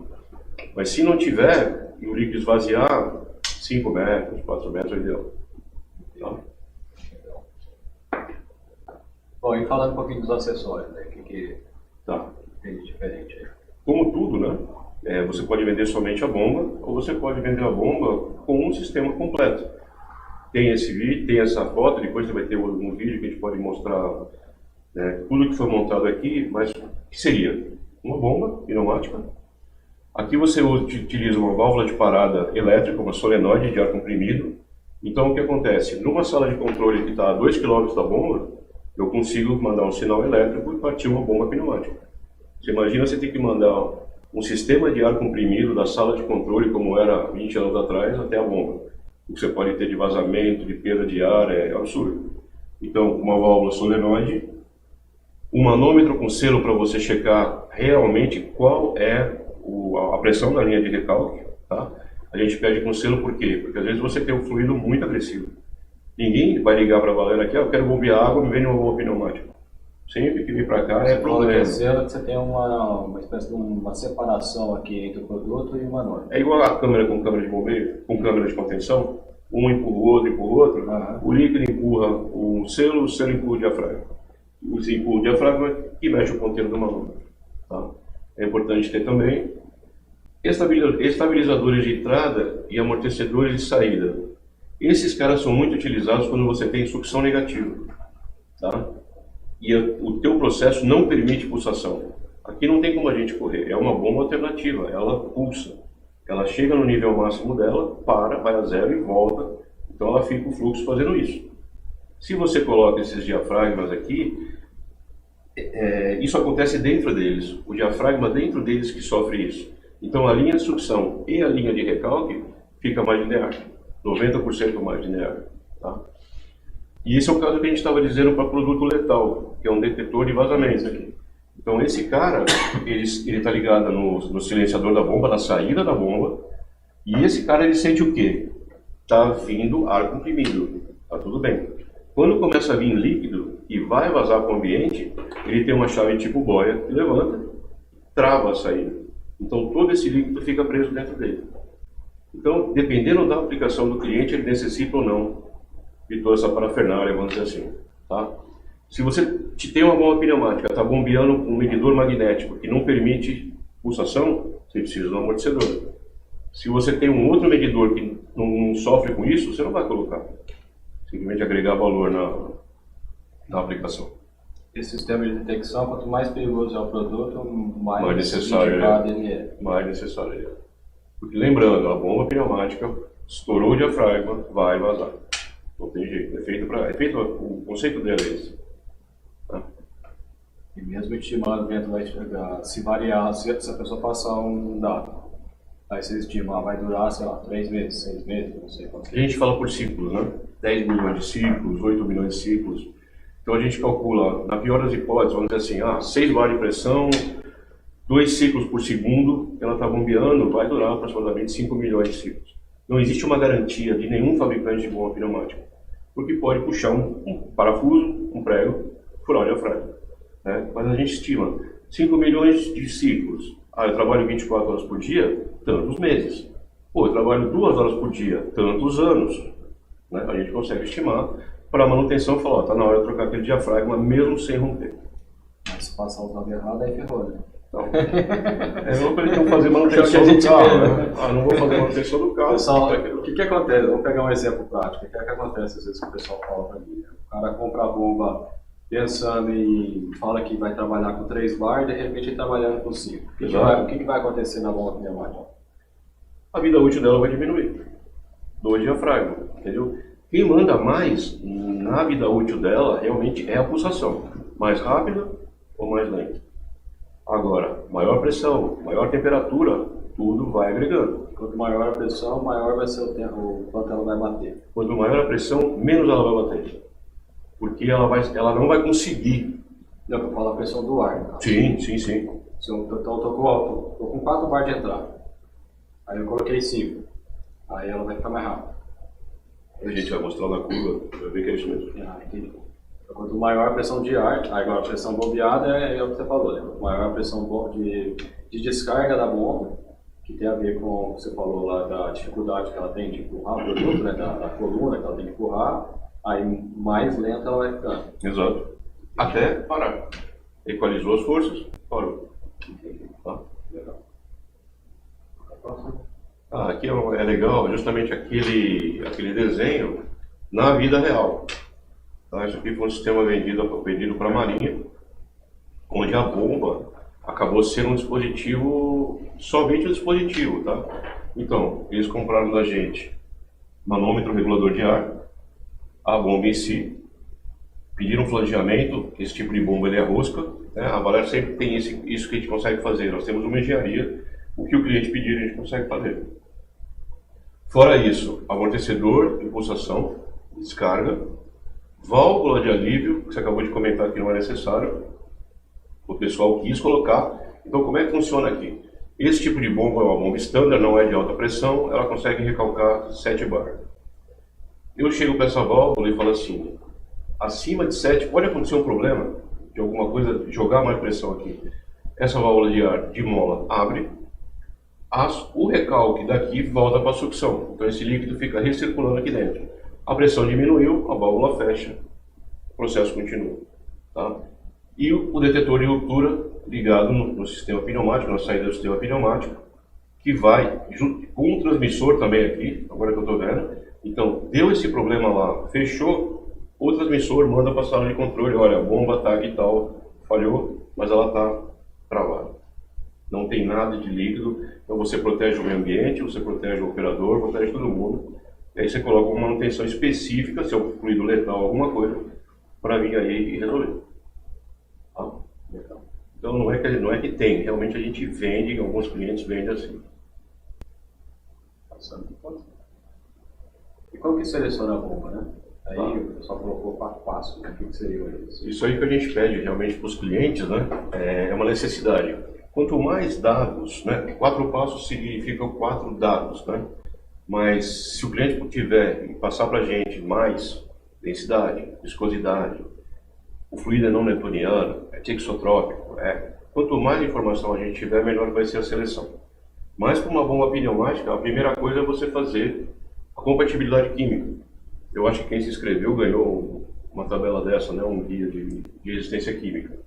Mas se não tiver e o líquido esvaziar, 5 metros, 4 metros é ideal. Tá? Bom, e falando um pouquinho dos acessórios, né? O que tem de diferente aí? Como tudo, né? Você pode vender somente a bomba ou você pode vender a bomba com um sistema completo. Tem esse vídeo, tem essa foto, depois você vai ter um vídeo que a gente pode mostrar tudo que foi montado aqui, mas o que seria? Uma bomba pneumática. Aqui você utiliza uma válvula de parada elétrica, uma solenoide de ar comprimido, Então, o que acontece? Numa sala de controle que está a 2 km da bomba, eu consigo mandar um sinal elétrico e partir uma bomba pneumática. Você imagina você ter que mandar um sistema de ar comprimido da sala de controle, como era 20 anos atrás, até a bomba. O que você pode ter de vazamento, de perda de ar, é absurdo. Então, uma válvula solenoide, um manômetro com selo para você checar realmente qual é a pressão da linha de recalque, tá? A gente pede com selo por quê? Porque às vezes você tem um fluido muito agressivo. Ninguém vai ligar para a Valera aqui, eu quero bombear água, me vende uma bomba pneumática. Sempre que vir para cá é problema. Você tem uma espécie de uma separação aqui entre o produto e o manor. É igual a câmera com câmera de bombeio, com câmera de contenção. Um empurra o outro. O líquido empurra o selo empurra o diafragma. O empurra o diafragma e mexe o ponteiro do manômetro. Tá? É importante ter também estabilizadores de entrada e amortecedores de saída. Esses caras são muito utilizados quando você tem sucção negativa. Tá? E o teu processo não permite pulsação. Aqui não tem como a gente correr, é uma bomba alternativa, ela pulsa. Ela chega no nível máximo dela, vai a zero e volta, então ela fica o fluxo fazendo isso. Se você coloca esses diafragmas aqui, isso acontece dentro deles, o diafragma dentro deles que sofre isso. Então a linha de sucção e a linha de recalque fica mais linear, 90% mais linear. Tá? E esse é o caso que a gente estava dizendo para produto letal, que é um detetor de vazamento aqui. Então esse cara, ele está ligado no silenciador da bomba, na saída da bomba, e esse cara ele sente o quê? Está vindo ar comprimido, tá tudo bem. Quando começa a vir líquido e vai vazar para o ambiente, ele tem uma chave tipo boia que levanta, trava a saída. Então todo esse líquido fica preso dentro dele. Então, dependendo da aplicação do cliente, ele necessita ou não de toda essa parafernália, vamos dizer assim, tá? Se você tem uma bomba pneumática, está bombeando um medidor magnético que não permite pulsação, você precisa de um amortecedor. Se você tem um outro medidor que não sofre com isso, você não vai colocar. Simplesmente agregar valor na aplicação. Esse sistema de detecção, quanto mais perigoso é o produto, mais necessário ele é. Mais necessário ele é. Porque lembrando, a bomba pneumática estourou o diafragma, vai vazar. Não tem jeito, o conceito dela é esse. Tá? E mesmo estimando dentro vai chegar, se variar, se a pessoa passar um dado, aí você estima, vai durar, sei lá, 3 meses, 6 meses, não sei quanto. A gente fala por ciclos, né? 10 milhões de ciclos, 8 milhões de ciclos. Então a gente calcula, na pior das hipóteses, vamos dizer assim, 6 bar de pressão, 2 ciclos por segundo, ela está bombeando, vai durar aproximadamente 5 milhões de ciclos. Não existe uma garantia de nenhum fabricante de bomba pneumática, porque pode puxar um parafuso, um prego, furar o diafragma. Né? Mas a gente estima 5 milhões de ciclos. Eu trabalho 24 horas por dia, tantos meses. Eu trabalho 2 horas por dia, tantos anos. Né? A gente consegue estimar para a manutenção e falar, está na hora de trocar aquele diafragma mesmo sem romper. Mas se passar o cabo errado, aí ferrou, né? Então, não para ele não fazer manutenção do carro, né? Não vou fazer manutenção do carro. Pessoal, o que acontece? Vamos pegar um exemplo prático. O que acontece às vezes que o pessoal fala para mim? O cara compra a bomba pensando em... fala que vai trabalhar com 3 bar, de repente ele trabalhando com 5. O que vai acontecer na bomba pneumática? A vida útil dela vai diminuir. Do diafragma, entendeu? Quem manda mais na vida útil dela realmente é a pulsação. Mais rápida ou mais lenta. Agora, maior pressão, maior temperatura, tudo vai agregando. Quanto maior a pressão, maior vai ser o tempo, quanto ela vai bater. Quanto maior a pressão, menos ela vai bater. Porque ela não vai conseguir. Não, eu falo a pressão do ar. Tá? Sim. Então eu tô com 4 bar de entrada. Aí eu coloquei 5. Aí ela vai ficar mais rápida. A gente vai mostrar na curva, vai ver que é isso mesmo. Entendi. Quanto maior a pressão de ar, agora a pressão bombeada é o que você falou, né? Quanto maior a pressão de descarga da bomba, que tem a ver com o que você falou lá da dificuldade que ela tem de empurrar o produto, né? Da coluna que ela tem que empurrar, aí mais lenta ela vai ficando. Exato. Até parar. Equalizou as forças, parou. Tá? Legal. Aqui é legal justamente aquele desenho na vida real. Tá? Isso aqui foi um sistema vendido para a Marinha, onde a bomba acabou sendo um dispositivo, somente um dispositivo, tá? Então, eles compraram da gente manômetro regulador de ar, a bomba em si, pedir um flangeamento, esse tipo de bomba ele é rosca, né? A Valer sempre tem isso que a gente consegue fazer, nós temos uma engenharia, o que o cliente pedir a gente consegue fazer. Fora isso, amortecedor, impulsação, descarga, válvula de alívio, que você acabou de comentar que não é necessário, o pessoal quis colocar. Então como é que funciona aqui? Esse tipo de bomba é uma bomba standard, não é de alta pressão, ela consegue recalcar 7 bar. Eu chego para essa válvula e falo assim, acima de 7 pode acontecer um problema de alguma coisa, jogar mais pressão aqui. Essa válvula de ar de mola abre, o recalque daqui volta para a sucção, então esse líquido fica recirculando aqui dentro. A pressão diminuiu, a válvula fecha, o processo continua. Tá? E o detetor de ruptura ligado no sistema pneumático, na saída do sistema pneumático, que vai junto com um transmissor também aqui, agora que eu estou vendo. Então, deu esse problema lá, fechou, o transmissor manda para a sala de controle, olha, a bomba está aqui e tal, falhou, mas ela está travada. Não tem nada de líquido, então você protege o meio ambiente, você protege o operador, protege todo mundo. E aí você coloca uma manutenção específica, se é um fluido letal, alguma coisa, para vir aí e resolver. Tá? Então não é que tem, realmente a gente vende, alguns clientes vendem assim. E como que seleciona a bomba, né? Aí o pessoal colocou 4 passos, o que seria isso? Isso aí que a gente pede realmente para os clientes, né? É uma necessidade. Quanto mais dados, né? 4 passos significam 4 dados, né? Mas se o cliente tiver e passar para a gente mais densidade, viscosidade, o fluido é não newtoniano, é tixotrópico, quanto mais informação a gente tiver, melhor vai ser a seleção. Mas para uma bomba pneumática, a primeira coisa é você fazer a compatibilidade química. Eu acho que quem se inscreveu ganhou uma tabela dessa, né? Um guia de resistência química.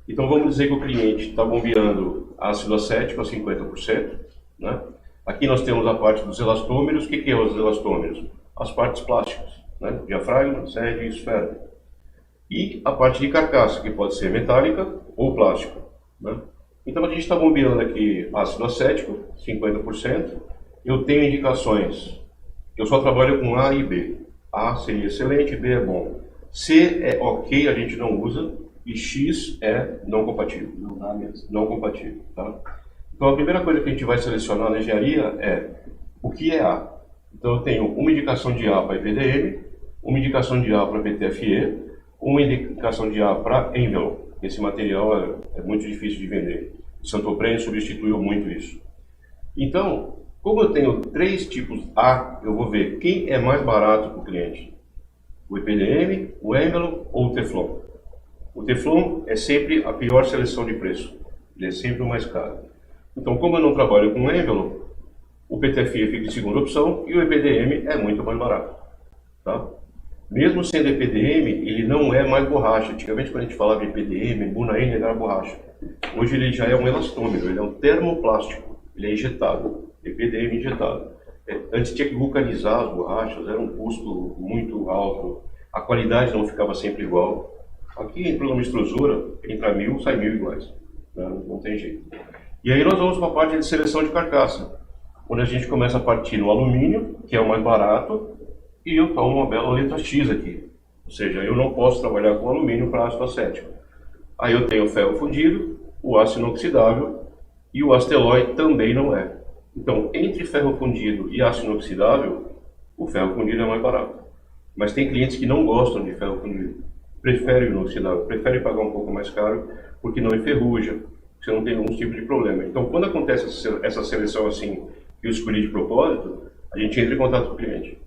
Então vamos dizer que o cliente está bombeando ácido acético a 50%, né? Aqui nós temos a parte dos elastômeros. O que é os elastômeros? As partes plásticas, né? Diafragma, sede e esfera. E a parte de carcaça, que pode ser metálica ou plástica, né? Então a gente está bombeando aqui ácido acético, 50%. Eu tenho indicações. Eu só trabalho com A e B. A seria excelente, B é bom. C é ok, a gente não usa. E X é não compatível. Não dá mesmo. Não compatível, tá? Então a primeira coisa que a gente vai selecionar na engenharia é o que é A. Então eu tenho uma indicação de A para EPDM, uma indicação de A para PTFE, uma indicação de A para Envelope. Esse material é muito difícil de vender. O Santoprene substituiu muito isso. Então, como eu tenho 3 tipos A, eu vou ver quem é mais barato para o cliente. O EPDM, o Envelope ou o Teflon. O Teflon é sempre a pior seleção de preço. Ele é sempre o mais caro. Então, como eu não trabalho com Envelope, o PTFE fica em segunda opção e o EPDM é muito mais barato. Tá? Mesmo sendo EPDM, ele não é mais borracha. Antigamente, quando a gente falava de EPDM, Bunaene era borracha. Hoje ele já é um elastômero, ele é um termoplástico. Ele é injetado, EPDM injetado. Antes tinha que vulcanizar as borrachas, era um custo muito alto. A qualidade não ficava sempre igual. Aqui, entrou numa extrusora, entra 1000, sai 1000 iguais. Não tem jeito. E aí nós vamos para a parte de seleção de carcaça, onde a gente começa a partir no alumínio, que é o mais barato, e eu tomo uma bela letra X aqui. Ou seja, eu não posso trabalhar com alumínio para ácido acético. Aí eu tenho o ferro fundido, o aço inoxidável, e o asteloide também não é. Então, entre ferro fundido e aço inoxidável, o ferro fundido é mais barato. Mas tem clientes que não gostam de ferro fundido. Preferem o inoxidável, preferem pagar um pouco mais caro, porque não enferruja, você não tem nenhum tipo de problema. Então, quando acontece essa seleção assim, que eu escolhi de propósito, a gente entra em contato com o cliente.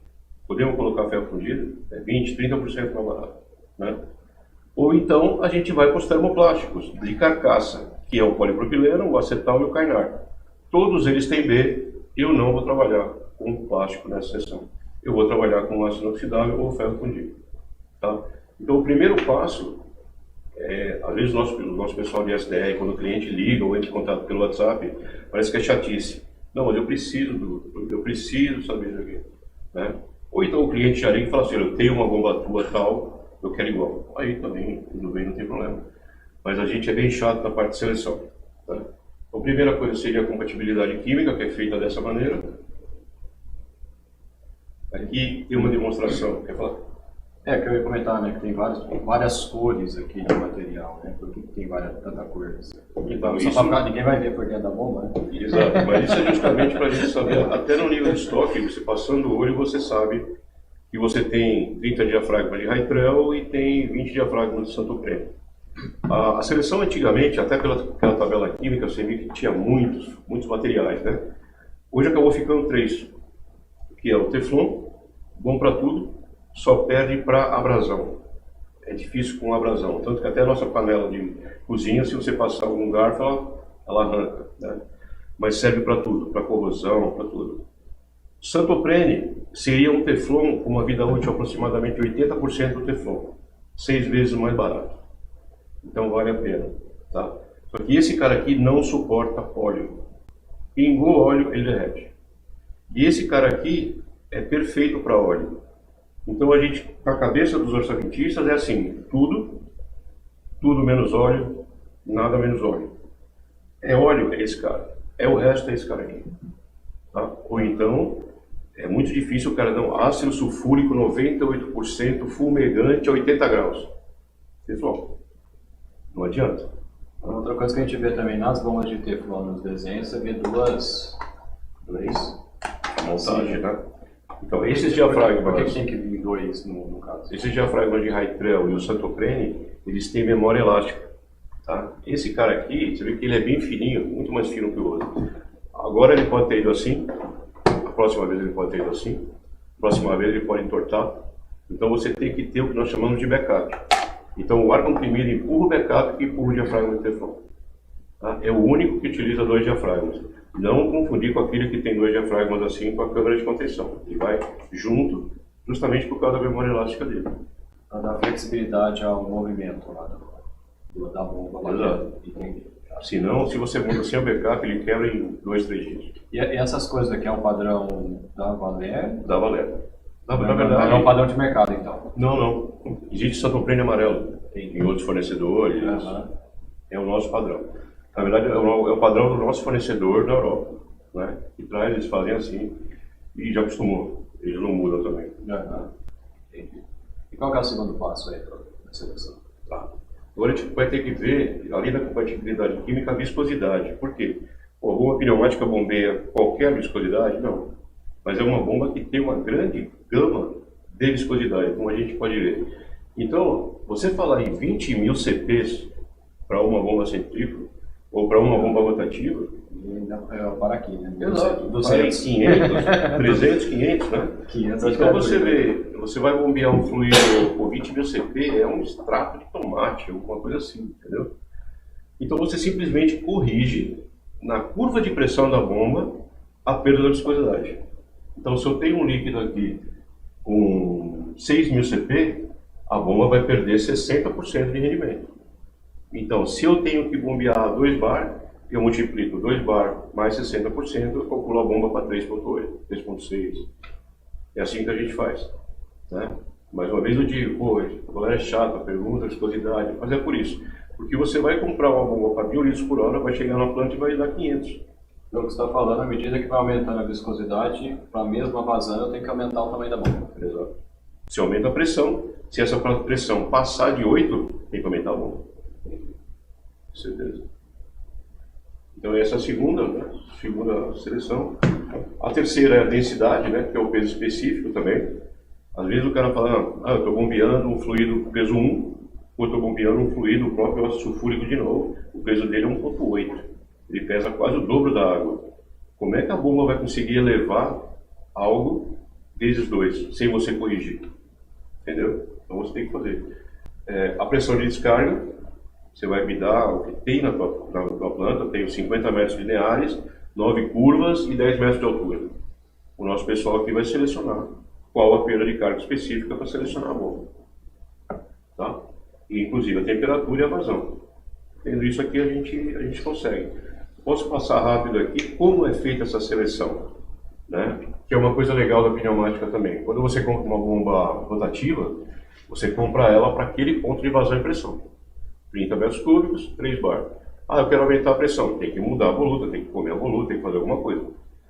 Podemos colocar ferro fundido? É 20%, 30% mais barato, né? Ou então, a gente vai para os termoplásticos de carcaça, que é o polipropileno, o acetal e o Kynar. Todos eles têm B, eu não vou trabalhar com plástico nessa seção. Eu vou trabalhar com aço inoxidável ou ferro fundido, tá? Então, o primeiro passo, às vezes o nosso pessoal de SDR, quando o cliente liga ou entra em contato pelo WhatsApp, parece que é chatice. Não, mas eu preciso saber isso aqui, né? Ou então o cliente já liga e fala assim, eu tenho uma bomba tua tal, eu quero igual. Aí também, tudo bem, não tem problema. Mas a gente é bem chato na parte de seleção, tá? Então, a primeira coisa seria a compatibilidade química, que é feita dessa maneira. Aqui tem uma demonstração, quer falar? É, que eu ia comentar, né, que tem várias cores aqui de material, né, por que tem tanta cor assim? Então, Só isso... pra ninguém vai ver por dentro da bomba, né? Exato, mas isso é justamente para a gente saber, até no nível de estoque, você passando o olho, você sabe que você tem 30 diafragmas de Hytrel e tem 20 diafragmas de Santoprene. A seleção antigamente, até pela tabela química, você viu que tinha muitos materiais, né? Hoje acabou ficando 3, que é o Teflon, bom para tudo, só perde para abrasão. É difícil com abrasão, tanto que até a nossa panela de cozinha, se você passar algum garfo, ela arranca, né? Mas serve para tudo, para corrosão, para tudo. Santoprene seria um Teflon com uma vida útil aproximadamente 80% do Teflon, 6 vezes mais barato. Então vale a pena, tá? Só que esse cara aqui não suporta óleo. Pingou óleo, ele derrete. E esse cara aqui é perfeito para óleo. Então a gente, a cabeça dos orçamentistas é assim, tudo menos óleo, nada menos óleo. É óleo, é esse cara. É o resto, é esse cara aqui. Tá? Ou então, é muito difícil o cara dar ácido sulfúrico 98% fumegante a 80 graus. Pessoal, não adianta. Outra coisa que a gente vê também nas bombas de Teflon nos desenhos, você vê dois montagem, né? Então, esses diafragmas... Por que tem que vir 2 no caso? Esses diafragmas de Hytrel e o Santoprene, eles têm memória elástica. Tá? Esse cara aqui, você vê que ele é bem fininho, muito mais fino que o outro. Agora ele pode ter ido assim, a próxima vez ele pode ter ido assim, a próxima vez ele pode entortar. Então você tem que ter o que nós chamamos de backup. Então o ar comprimido empurra o backup e empurra o diafragma de Teflon. Tá? É o único que utiliza 2 diafragmas. Não confundir com aquele que tem 2 diafragmas assim com a câmara de contenção. Ele vai junto, justamente por causa da memória elástica dele. Para dar flexibilidade ao movimento lá da bomba. Exato. Senão, se você monta sem o backup, ele quebra em 2, 3 dias. E essas coisas aqui é um padrão da Valer? Da Valer. Na Não verdade... é um padrão de mercado, então? Não. Existe Santoprene amarelo. Em outros fornecedores. É o nosso padrão. Na verdade, é o padrão do nosso fornecedor na Europa, né? Que traz, eles fazem assim e já acostumou. Eles não mudam também. Entendi. E qual que é o segundo passo aí para a seleção? Tá. Agora a gente vai ter que ver, além da compatibilidade química, a viscosidade. Por quê? A bomba pneumática bombeia qualquer viscosidade? Não. Mas é uma bomba que tem uma grande gama de viscosidade, como a gente pode ver. Então, você falar em 20 mil CPs para uma bomba centrífuga, ou para uma bomba rotativa, para aqui, né? Exato, 200, 500, 300, 500, né? 500, então você vai bombear um fluido por 20 mil CP, é um extrato de tomate, alguma coisa assim, entendeu? Então você simplesmente corrige na curva de pressão da bomba a perda da viscosidade. Então se eu tenho um líquido aqui com 6 mil CP, a bomba vai perder 60% de rendimento. Então, se eu tenho que bombear 2 bar, eu multiplico 2 bar mais 60%, eu calculo a bomba para 3.8, 3.6. É assim que a gente faz. Né? Mais uma vez eu digo, pô, a galera é chata, pergunta, viscosidade, mas é por isso. Porque você vai comprar uma bomba para 1000 litros por hora, vai chegar na planta e vai dar 500. Então, o que você está falando, à medida que vai aumentando a viscosidade, para a mesma vazão, eu tenho que aumentar o tamanho da bomba. Exato. Se aumenta a pressão, se essa pressão passar de 8, tem que aumentar a bomba. Com certeza. Então essa é a segunda seleção. A terceira é a densidade, né, que é o peso específico também. Às vezes o cara fala, eu estou bombeando um fluido peso 1, ou estou bombeando um fluido próprio ácido sulfúrico de novo, o peso dele é 1.8. Ele pesa quase o dobro da água. Como é que a bomba vai conseguir elevar algo vezes 2, sem você corrigir? Entendeu? Então você tem que fazer. A pressão de descarga, você vai me dar o que tem na tua planta, tem os 50 metros lineares, 9 curvas e 10 metros de altura. O nosso pessoal aqui vai selecionar qual a perda de carga específica para selecionar a bomba. Tá? E, inclusive a temperatura e a vazão. Tendo isso aqui a gente consegue. Posso passar rápido aqui como é feita essa seleção, né? Que é uma coisa legal da pneumática também. Quando você compra uma bomba rotativa, você compra ela para aquele ponto de vazão e pressão. 30 metros cúbicos, 3 bar. Eu quero aumentar a pressão. Tem que mudar a voluta, tem que comer a voluta, tem que fazer alguma coisa.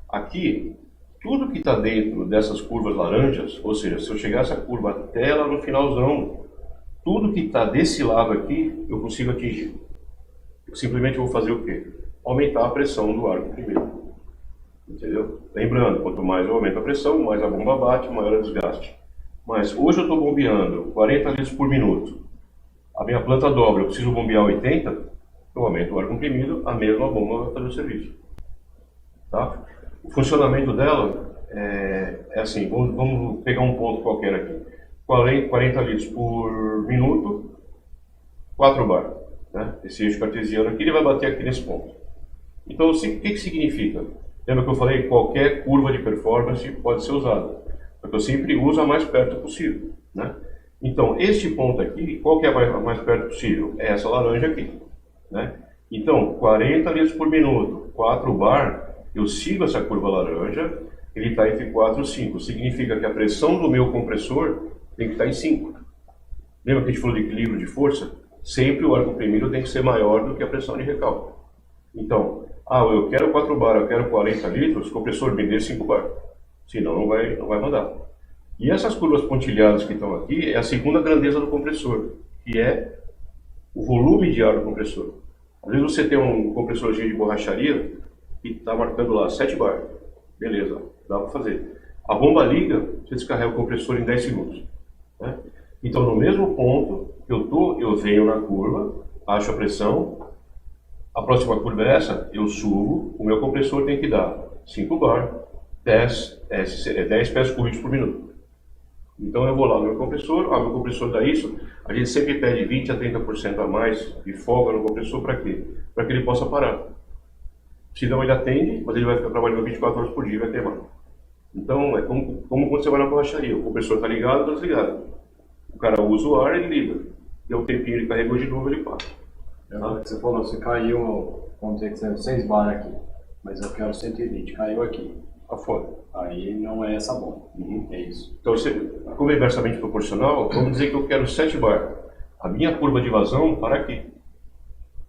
Aqui, tudo que está dentro dessas curvas laranjas, ou seja, se eu chegar essa curva até lá no finalzão, tudo que está desse lado aqui, eu consigo atingir. Eu simplesmente vou fazer o quê? Aumentar a pressão do ar comprimido. Entendeu? Lembrando, quanto mais eu aumento a pressão, mais a bomba bate, maior o desgaste. Mas hoje eu estou bombeando 40 litros por minuto. A minha planta dobra, eu preciso bombear 80, eu aumento o ar comprimido, a mesma bomba vai fazer o serviço. Tá? O funcionamento dela é assim, vamos pegar um ponto qualquer aqui. 40 litros por minuto, 4 bar. Né? Esse eixo cartesiano aqui, ele vai bater aqui nesse ponto. Então, o que significa? Lembra que eu falei? Qualquer curva de performance pode ser usada. Porque eu sempre uso a mais perto possível. Né? Então, este ponto aqui, qual que é a mais perto possível? É essa laranja aqui. Né? Então, 40 litros por minuto, 4 bar, eu sigo essa curva laranja, ele está entre 4 e 5. Significa que a pressão do meu compressor tem que estar em 5. Lembra que a gente falou de equilíbrio de força? Sempre o ar comprimido tem que ser maior do que a pressão de recalque. Então, eu quero 4 bar, eu quero 40 litros, o compressor me dê 5 bar. Senão não vai mandar. E essas curvas pontilhadas que estão aqui é a segunda grandeza do compressor, que é o volume de ar do compressor. Às vezes você tem um compressorzinho de borracharia e está marcando lá 7 bar. Beleza, dá para fazer. A bomba liga, você descarrega o compressor em 10 segundos. Né? Então, no mesmo ponto que eu venho na curva, acho a pressão, a próxima curva é essa, eu subo, o meu compressor tem que dar 5 bar, 10 pés cúbicos por minuto. Então eu vou lá no meu compressor, meu compressor dá isso, a gente sempre pede 20 a 30% a mais de folga no compressor para quê? Para que ele possa parar. Senão ele atende, mas ele vai ficar trabalhando 24 horas por dia e vai queimar. Então é como quando você vai na borracharia, o compressor está ligado ou está desligado. O cara usa o ar, ele liga. Deu um tempinho, ele carregou de novo, ele para. Você falou, você caiu, vamos dizer que você 6 bar aqui, mas eu quero 120, caiu aqui. Tá fora. Aí não é essa bomba. É isso. Então, como é inversamente proporcional, vamos dizer que eu quero 7 bar. A minha curva de vazão para aqui.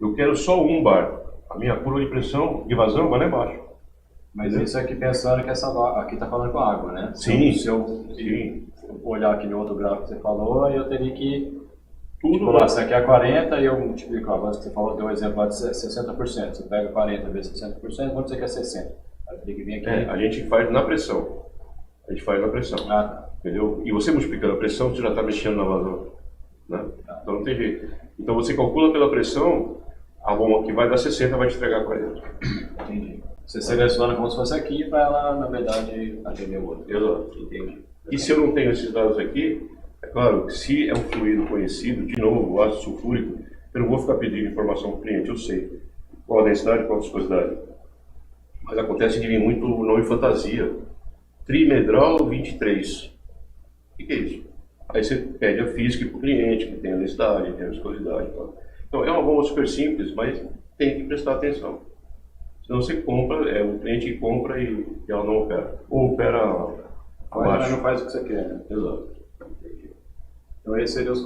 Eu quero só 1 bar. A minha curva de pressão de vazão vai lá embaixo. Mas isso aqui pensando que aqui está falando com água, né? Sim. Se eu olhar aqui no outro gráfico que você falou, eu teria que tudo lá, se aqui é 40 e eu multiplico, agora você falou, deu um exemplo lá de 60%. Você pega 40 vezes 60%, quanto você quer 60%? Aí tem que vir aqui. A gente faz na pressão. Entendeu? E você multiplicando a pressão, você já está mexendo na vazão. Né? Então não tem jeito. Então você calcula pela pressão, a bomba que vai dar 60 vai te entregar 40. Entendi. Você seleciona como se fosse aqui para ela, na verdade, atender o outro. Exato. Entendi. E se eu não tenho esses dados aqui, é claro que se é um fluido conhecido, de novo, o ácido sulfúrico, eu não vou ficar pedindo informação para o cliente, eu sei qual a densidade, qual a viscosidade. Mas acontece de vir muito nome fantasia. Trimedral 23. O que é isso? Aí você pede a física para o cliente, que tem a densidade, tem a viscosidade. Então é uma bomba super simples, mas tem que prestar atenção. Senão você compra, o cliente que compra e ela não opera. Ou opera abaixo. Não faz o que você quer, né? Exato. Então esses seriam os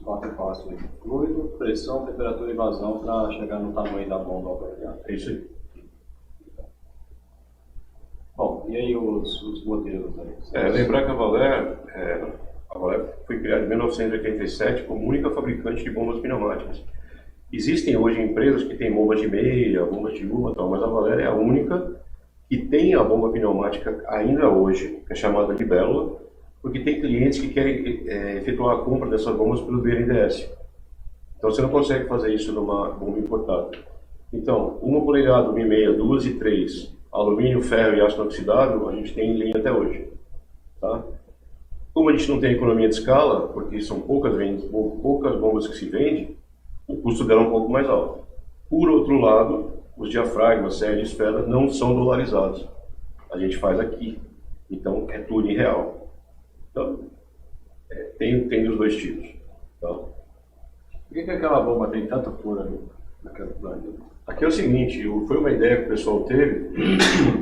quatro passos. Fluido, pressão, temperatura e vazão para chegar no tamanho da bomba apropriada. É isso aí. Bom, e aí os modelos aí? Lembrar que a Valer foi criada em 1987 como única fabricante de bombas pneumáticas. Existem hoje empresas que têm bombas de meia, bombas de uma, mas a Valer é a única que tem a bomba pneumática ainda hoje, que é chamada de Libélula, porque tem clientes que querem efetuar a compra dessas bombas pelo BNDES. Então você não consegue fazer isso numa bomba importada. Então, 1 polegada, 1,5, 2 e 3, alumínio, ferro e aço inoxidável, a gente tem em linha até hoje. Tá? Como a gente não tem economia de escala, porque são poucas bombas que se vendem, o custo dela é um pouco mais alto. Por outro lado, os diafragmas, séries e esferas não são dolarizados. A gente faz aqui. Então, é tudo em real. Então, tem dos dois tipos. Tá? Por que aquela bomba tem tanta fura naquela planeta? Aqui é o seguinte, foi uma ideia que o pessoal teve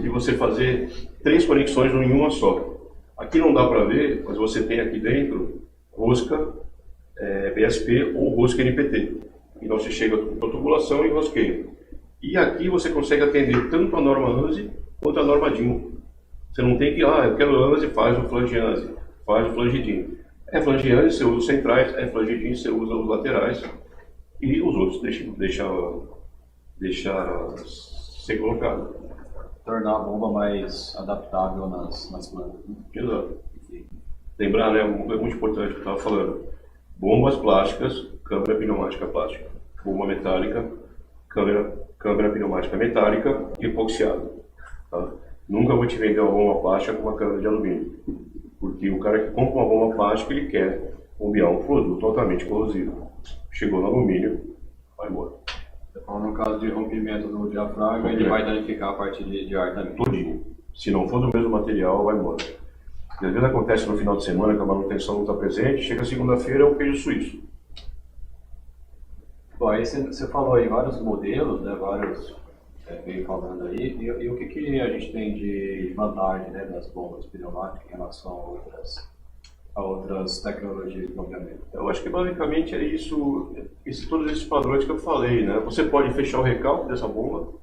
de você fazer 3 conexões em uma só. Aqui não dá para ver, mas você tem aqui dentro rosca BSP ou rosca NPT. Então você chega com a tubulação e rosqueia. E aqui você consegue atender tanto a norma ANSI quanto a norma DIN. Você não tem que, eu quero ânase, faz o flangianse, faz o flangidinho. É flangianse, você usa os centrais, é flangidinho, você usa os laterais. E os outros deixar ser colocado. Tornar a bomba mais adaptável nas plantas. Exato. Lembrar, né, uma coisa muito importante que eu estava falando. Bombas plásticas, câmara pneumática plástica. Bomba metálica, câmara pneumática metálica e epoxiada. Tá? Nunca vou te vender uma bomba plástica com uma câmara de alumínio. Porque o cara que compra uma bomba plástica, ele quer bombear um produto altamente corrosivo. Chegou no alumínio, vai embora. Então, no caso de rompimento do diafragma, ele vai danificar a parte de ar também. Todinho. Se não for do mesmo material, vai embora. E às vezes acontece no final de semana que a manutenção não está presente, chega segunda-feira é um queijo suíço. Bom, aí você falou aí vários modelos, né, vários veio falando aí, e o que a gente tem de vantagem, né, das bombas pneumáticas em relação a outras tecnologias de bombeamento? Eu acho que basicamente é isso, todos esses padrões que eu falei, né? Você pode fechar o recalque dessa bomba,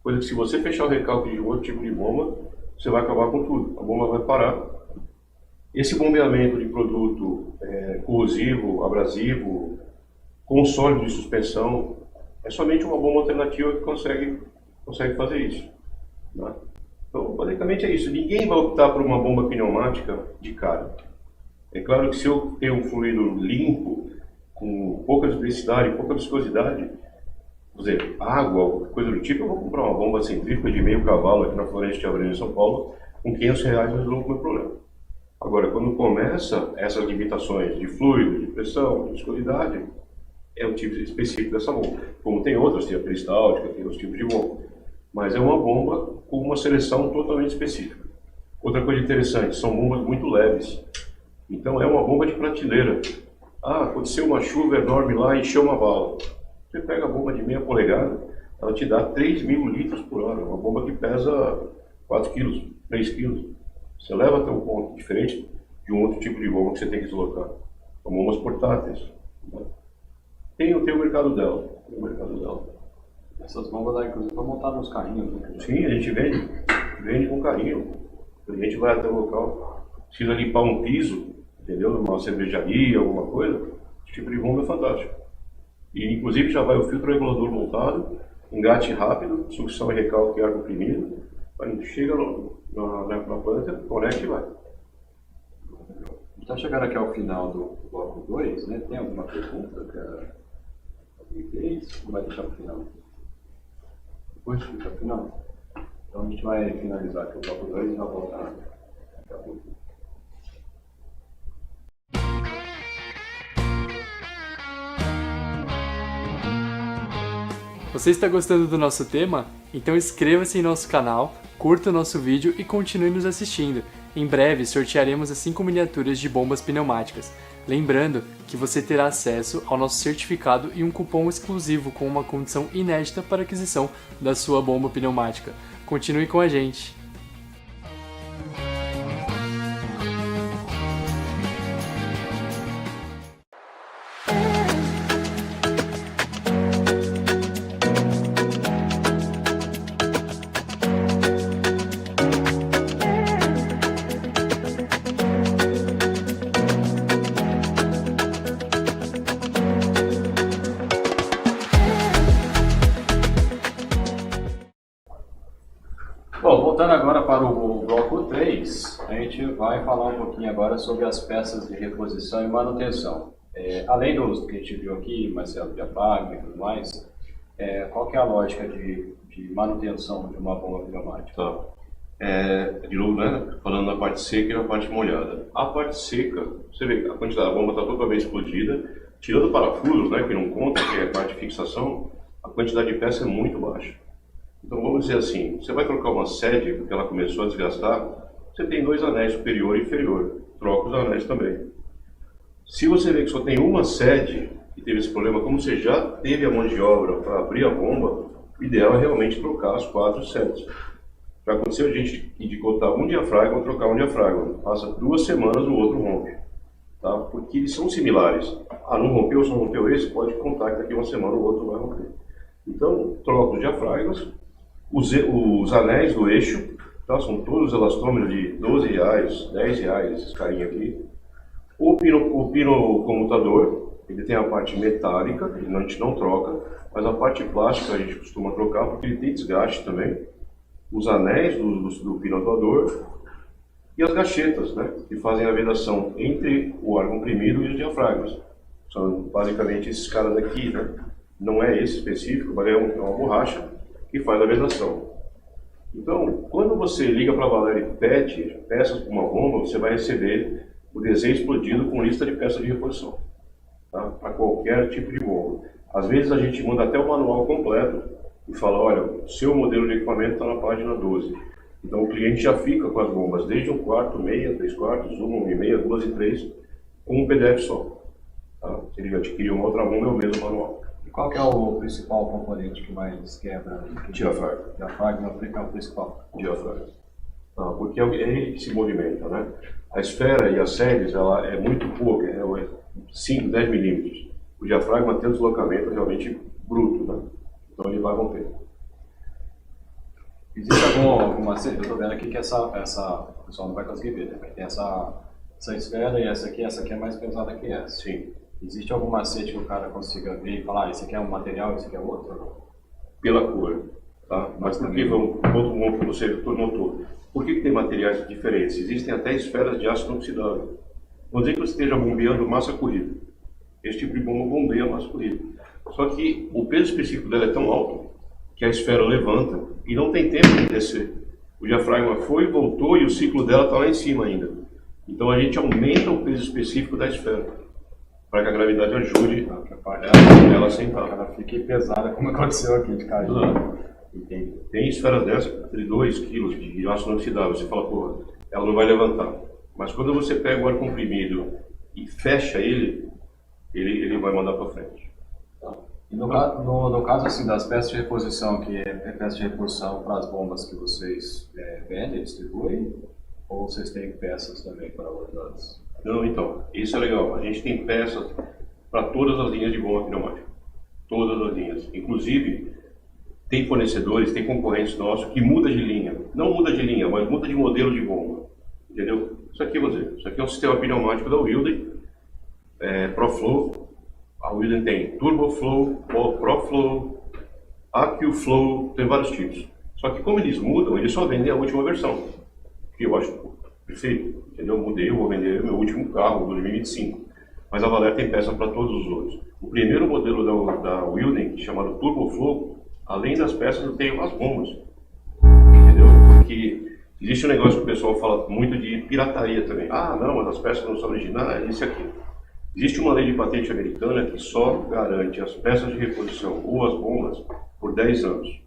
coisa que se você fechar o recalque de outro tipo de bomba, você vai acabar com tudo, a bomba vai parar. Esse bombeamento de produto corrosivo, abrasivo, com sólido de suspensão, é somente uma bomba alternativa que consegue fazer isso. Né? Então, basicamente é isso. Ninguém vai optar por uma bomba pneumática de cara. É claro que se eu tenho um fluido limpo, com pouca duplicidade, pouca viscosidade, por exemplo, água, coisa do tipo, eu vou comprar uma bomba centrífuga de meio cavalo aqui na Floresta de Abreu, em São Paulo, com R$500 eu resolvo o meu problema. Agora, quando começa essas limitações de fluido, de pressão, de viscosidade, é o tipo específico dessa bomba. Como tem outras, tem a peristáltica, tem outros tipos de bomba. Mas é uma bomba com uma seleção totalmente específica. Outra coisa interessante, são bombas muito leves. Então é uma bomba de prateleira. Aconteceu uma chuva enorme lá e encheu uma vala. Você pega a bomba de meia polegada, ela te dá 3.000 litros por hora. Uma bomba que pesa 4 quilos, 3 quilos. Você leva até um ponto diferente de um outro tipo de bomba que você tem que deslocar. São bombas portáteis. Né? Tem o mercado dela. Essas bombas aí, inclusive, estão montadas nos carrinhos, né? Sim, a gente vende com carinho. O cliente vai até o local, precisa limpar um piso, entendeu? Numa cervejaria, alguma coisa, esse tipo de bomba é fantástico. E inclusive já vai o filtro regulador montado, engate rápido, sucção e recalque e ar comprimido, chega na planta, conecta e vai. Está chegando aqui ao final do bloco 2, né? Tem alguma pergunta que alguém fez? Ou vai deixar para o final? Depois fica para o final? Então a gente vai finalizar aqui o bloco 2 e vai voltar daqui a pouco. Você está gostando do nosso tema? Então inscreva-se em nosso canal, curta o nosso vídeo e continue nos assistindo. Em breve sortearemos as 5 miniaturas de bombas pneumáticas. Lembrando que você terá acesso ao nosso certificado e um cupom exclusivo com uma condição inédita para aquisição da sua bomba pneumática. Continue com a gente! Bom, voltando agora para o bloco 3, a gente vai falar um pouquinho agora sobre as peças de reposição e manutenção. Além dos que a gente viu aqui, Marcelo, diafragma e tudo mais, qual que é a lógica de manutenção de uma bomba pneumática? Tá. De novo, né? Falando da parte seca e da parte molhada. A parte seca, você vê, a quantidade da bomba está totalmente explodida, tirando parafusos, né, que não conta, que é a parte de fixação, a quantidade de peça é muito baixa. Então vamos dizer assim, você vai trocar uma sede, porque ela começou a desgastar, você tem 2 anéis superior e inferior, troca os anéis também. Se você vê que só tem uma sede e teve esse problema, como você já teve a mão de obra para abrir a bomba, o ideal é realmente trocar as 4 sedes. Já aconteceu a gente de cortar um diafragma ou trocar um diafragma, passa 2 semanas o outro rompe, tá? Porque eles são similares. Não rompeu, só rompeu esse, pode contar que daqui a 1 semana o outro vai romper. Então troca os diafragmas, os anéis do eixo, Tá? São todos elastômeros de R$12, R$10, esses carinha aqui. O pino comutador, ele tem a parte metálica, a gente não troca, mas a parte plástica a gente costuma trocar porque ele tem desgaste também. Os anéis do pino atuador e as gachetas, né, que fazem a vedação entre o ar comprimido e os diafragmas. São basicamente esses caras aqui, né? Não é esse específico, mas é uma borracha que faz a vedação. Então, quando você liga para a Valer e pede peças para uma bomba, você vai receber o desenho explodido com lista de peças de reposição, tá? Para qualquer tipo de bomba. Às vezes a gente manda até o manual completo e fala, olha, o seu modelo de equipamento está na página 12. Então o cliente já fica com as bombas desde 1 quarto, meia, 3 quartos, 1 e meia, 2 e 3, com um PDF só. Tá? Se ele adquirir uma outra bomba, é o mesmo manual. E qual que é o principal componente que mais quebra? Diafragma. Diafragma é o principal. Diafragma. Porque é ele que se movimenta, né? A esfera e as séries, ela é muito pouca, é 5, 10 milímetros. O diafragma tem um deslocamento realmente bruto, né? Então ele vai romper. Existe alguma... Eu estou vendo aqui que essa... O pessoal não vai conseguir ver, né? Tem essa esfera e essa aqui é mais pesada que essa. Sim. Existe algum macete que o cara consiga ver e falar, esse aqui é um material, esse aqui é outro? Pela cor, tá? Mas por que outro ponto que você notou? Por que tem materiais diferentes? Existem até esferas de ácido inoxidável. Vamos dizer que você esteja bombeando massa corrida. Esse tipo de bomba bombeia massa corrida. Só que o peso específico dela é tão alto que a esfera levanta e não tem tempo de descer. O diafragma foi e voltou e o ciclo dela está lá em cima ainda. Então a gente aumenta o peso específico da esfera para que a gravidade ajude ela a sentar. Ela fique pesada, como aconteceu aqui de cair. Tem esferas dessas, entre 2 kg de ácido inoxidável. Você fala, porra, ela não vai levantar. Mas quando você pega o ar comprimido e fecha ele vai mandar para frente. E no caso assim, das peças de reposição, que é peça de reposição para as bombas que vocês vendem, distribuem, ou vocês têm peças também para outras? Não, então, isso é legal. A gente tem peças para todas as linhas de bomba pneumática. Todas as linhas. Inclusive, tem fornecedores, tem concorrentes nossos que muda de linha. Não muda de linha, mas muda de modelo de bomba. Entendeu? Isso aqui, vou dizer, isso aqui é um sistema pneumático da Wilden, ProFlow. A Wilden tem TurboFlow, ProFlow, AccuFlow, tem vários tipos. Só que como eles mudam, eles só vendem a última versão, que eu acho perfeito, entendeu? Eu mudei, eu vou vender meu último carro, 2025. Mas a Valer tem peça para todos os outros. O primeiro modelo da Wilden, chamado TurboFlow, além das peças, eu tenho as bombas. Entendeu? Porque existe um negócio que o pessoal fala muito de pirataria também. Ah, não, mas as peças não são originais, isso e aquilo. Existe uma lei de patente americana que só garante as peças de reposição ou as bombas por 10 anos.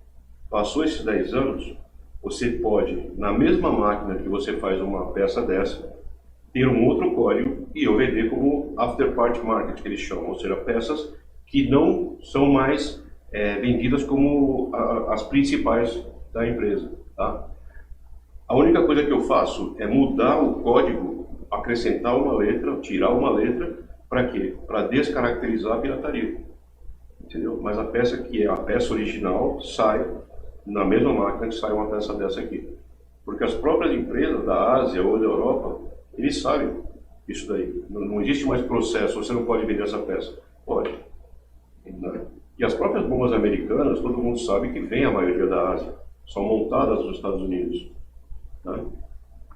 Passou esses 10 anos, você pode, na mesma máquina que você faz uma peça dessa, ter um outro código e eu vender como afterparty market, que eles chamam, ou seja, peças que não são mais vendidas como as principais da empresa. Tá? A única coisa que eu faço é mudar o código, acrescentar uma letra, tirar uma letra, para quê? Para descaracterizar a pirataria. Entendeu? Mas a peça que é a peça original sai na mesma máquina que sai uma peça dessa aqui. Porque as próprias empresas da Ásia ou da Europa, eles sabem isso daí. Não existe mais processo, você não pode vender essa peça. Pode. Né? E as próprias bombas americanas, todo mundo sabe que vem a maioria da Ásia. São montadas nos Estados Unidos. Né?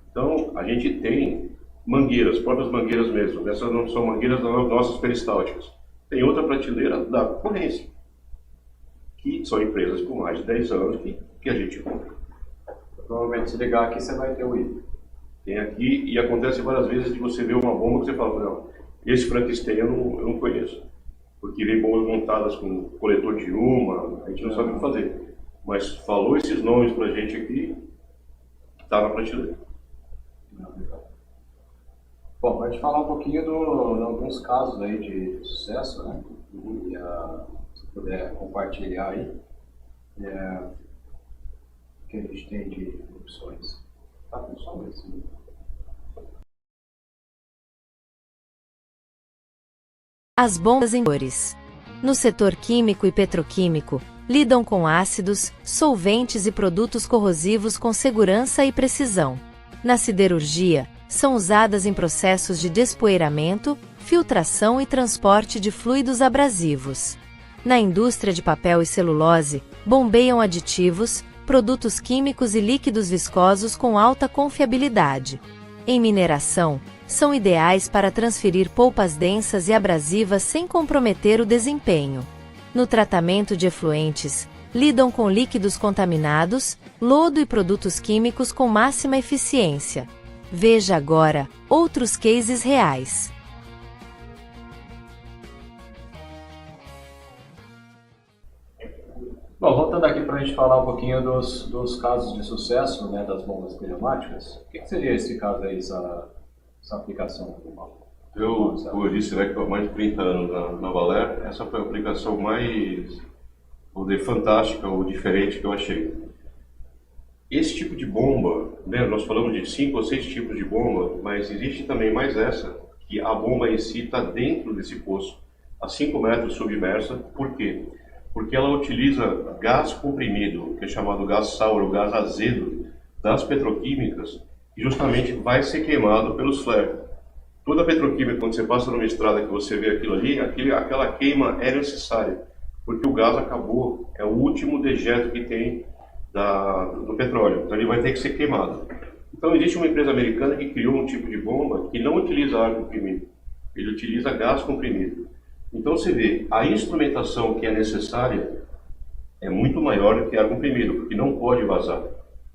Então, a gente tem mangueiras, próprias mangueiras mesmo. Essas não são mangueiras nossas peristálticas. Tem outra prateleira da concorrência, que são empresas com mais de 10 anos que a gente compra. Provavelmente se ligar aqui você vai ter o I. Tem aqui, e acontece várias vezes de você ver uma bomba que você fala, não, esse Frankenstein eu não conheço. Porque vem bombas montadas com coletor de uma, a gente não sabe o que fazer. Mas falou esses nomes pra gente aqui, tá na prateleira. Bom, a gente falar um pouquinho de alguns casos aí de sucesso, né? E, se puder compartilhar aí, o que a gente tem de opções. Tá, pessoal? As bombas em cores. No setor químico e petroquímico, lidam com ácidos, solventes e produtos corrosivos com segurança e precisão. Na siderurgia, são usadas em processos de despoeiramento, filtração e transporte de fluidos abrasivos. Na indústria de papel e celulose, bombeiam aditivos, produtos químicos e líquidos viscosos com alta confiabilidade. Em mineração, são ideais para transferir polpas densas e abrasivas sem comprometer o desempenho. No tratamento de efluentes, lidam com líquidos contaminados, lodo e produtos químicos com máxima eficiência. Veja agora outros cases reais. Bom, voltando aqui para a gente falar um pouquinho dos casos de sucesso, né, das bombas pneumáticas, o que seria esse caso aí, essa aplicação? Eu, como eu disse, né, que estou há mais de 30 anos na Valer, essa foi a aplicação mais, vou dizer, fantástica ou diferente que eu achei. Esse tipo de bomba, né, nós falamos de 5 ou 6 tipos de bomba, mas existe também mais essa, que a bomba em si está dentro desse poço, a 5 metros submersa. Por quê? Porque ela utiliza gás comprimido, que é chamado gás sour, gás azedo, das petroquímicas, que justamente vai ser queimado pelos flares. Toda petroquímica, quando você passa numa estrada que você vê aquilo ali, aquela queima é necessária, porque o gás acabou, é o último dejeto que tem do petróleo, então ele vai ter que ser queimado. Então existe uma empresa americana que criou um tipo de bomba que não utiliza ar comprimido, ele utiliza gás comprimido. Então você vê, a instrumentação que é necessária é muito maior do que ar comprimido, porque não pode vazar.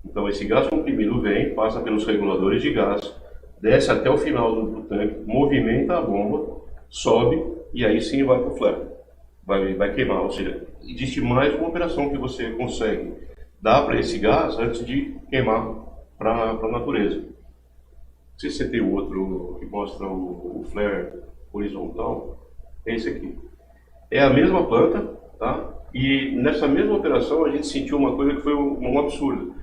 Então esse gás comprimido vem, passa pelos reguladores de gás, desce até o final do tanque, movimenta a bomba, sobe e aí sim vai para o flare, vai queimar. Ou seja, existe mais uma operação que você consegue dar para esse gás antes de queimar para a natureza. Não sei se você tem o outro que mostra o flare horizontal. É esse aqui. É a mesma planta, tá? E nessa mesma operação a gente sentiu uma coisa que foi um absurdo.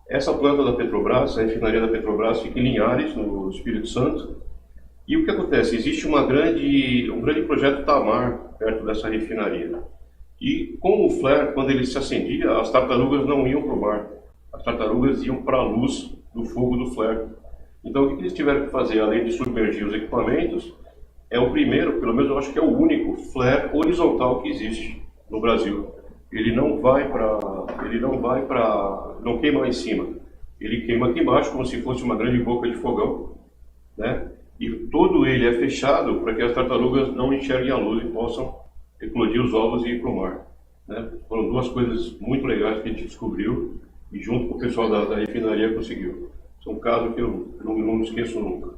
Essa planta da Petrobras, a refinaria da Petrobras, fica em Linhares, no Espírito Santo. E o que acontece? Existe um grande projeto Tamar perto dessa refinaria. E com o flare, quando ele se acendia, as tartarugas não iam para o mar. As tartarugas iam para a luz do fogo do flare. Então o que eles tiveram que fazer, além de submergir os equipamentos, é o primeiro, pelo menos eu acho que é o único, flare horizontal que existe no Brasil. Ele não queima lá em cima. Ele queima aqui embaixo como se fosse uma grande boca de fogão, né? E todo ele é fechado para que as tartarugas não enxerguem a luz e possam eclodir os ovos e ir para o mar, né? Foram duas coisas muito legais que a gente descobriu e junto com o pessoal da refinaria conseguiu. Isso é um caso que eu não esqueço nunca.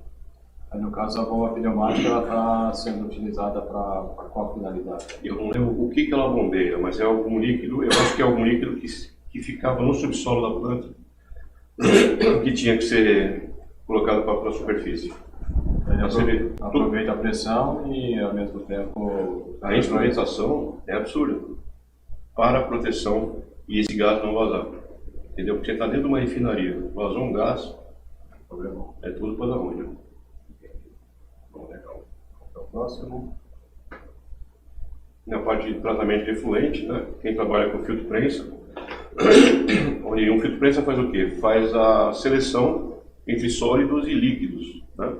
Aí, no caso, a bomba pneumática está sendo utilizada para qual finalidade? Eu não lembro o que ela bombeia, mas é algum líquido, eu acho que é algum líquido que ficava no subsolo da planta, que tinha que ser colocado para a superfície. Ele aproveita a pressão e, ao mesmo tempo... A instrumentação é absurda para a proteção e esse gás não vazar. Entendeu? Porque você está dentro de uma refinaria, vazou um gás, é tudo coisa ruim, né? Legal. Então, o próximo. Na parte de tratamento de efluente, né? Quem trabalha com filtro prensa, onde um filtro prensa faz o quê? Faz a seleção entre sólidos e líquidos, né?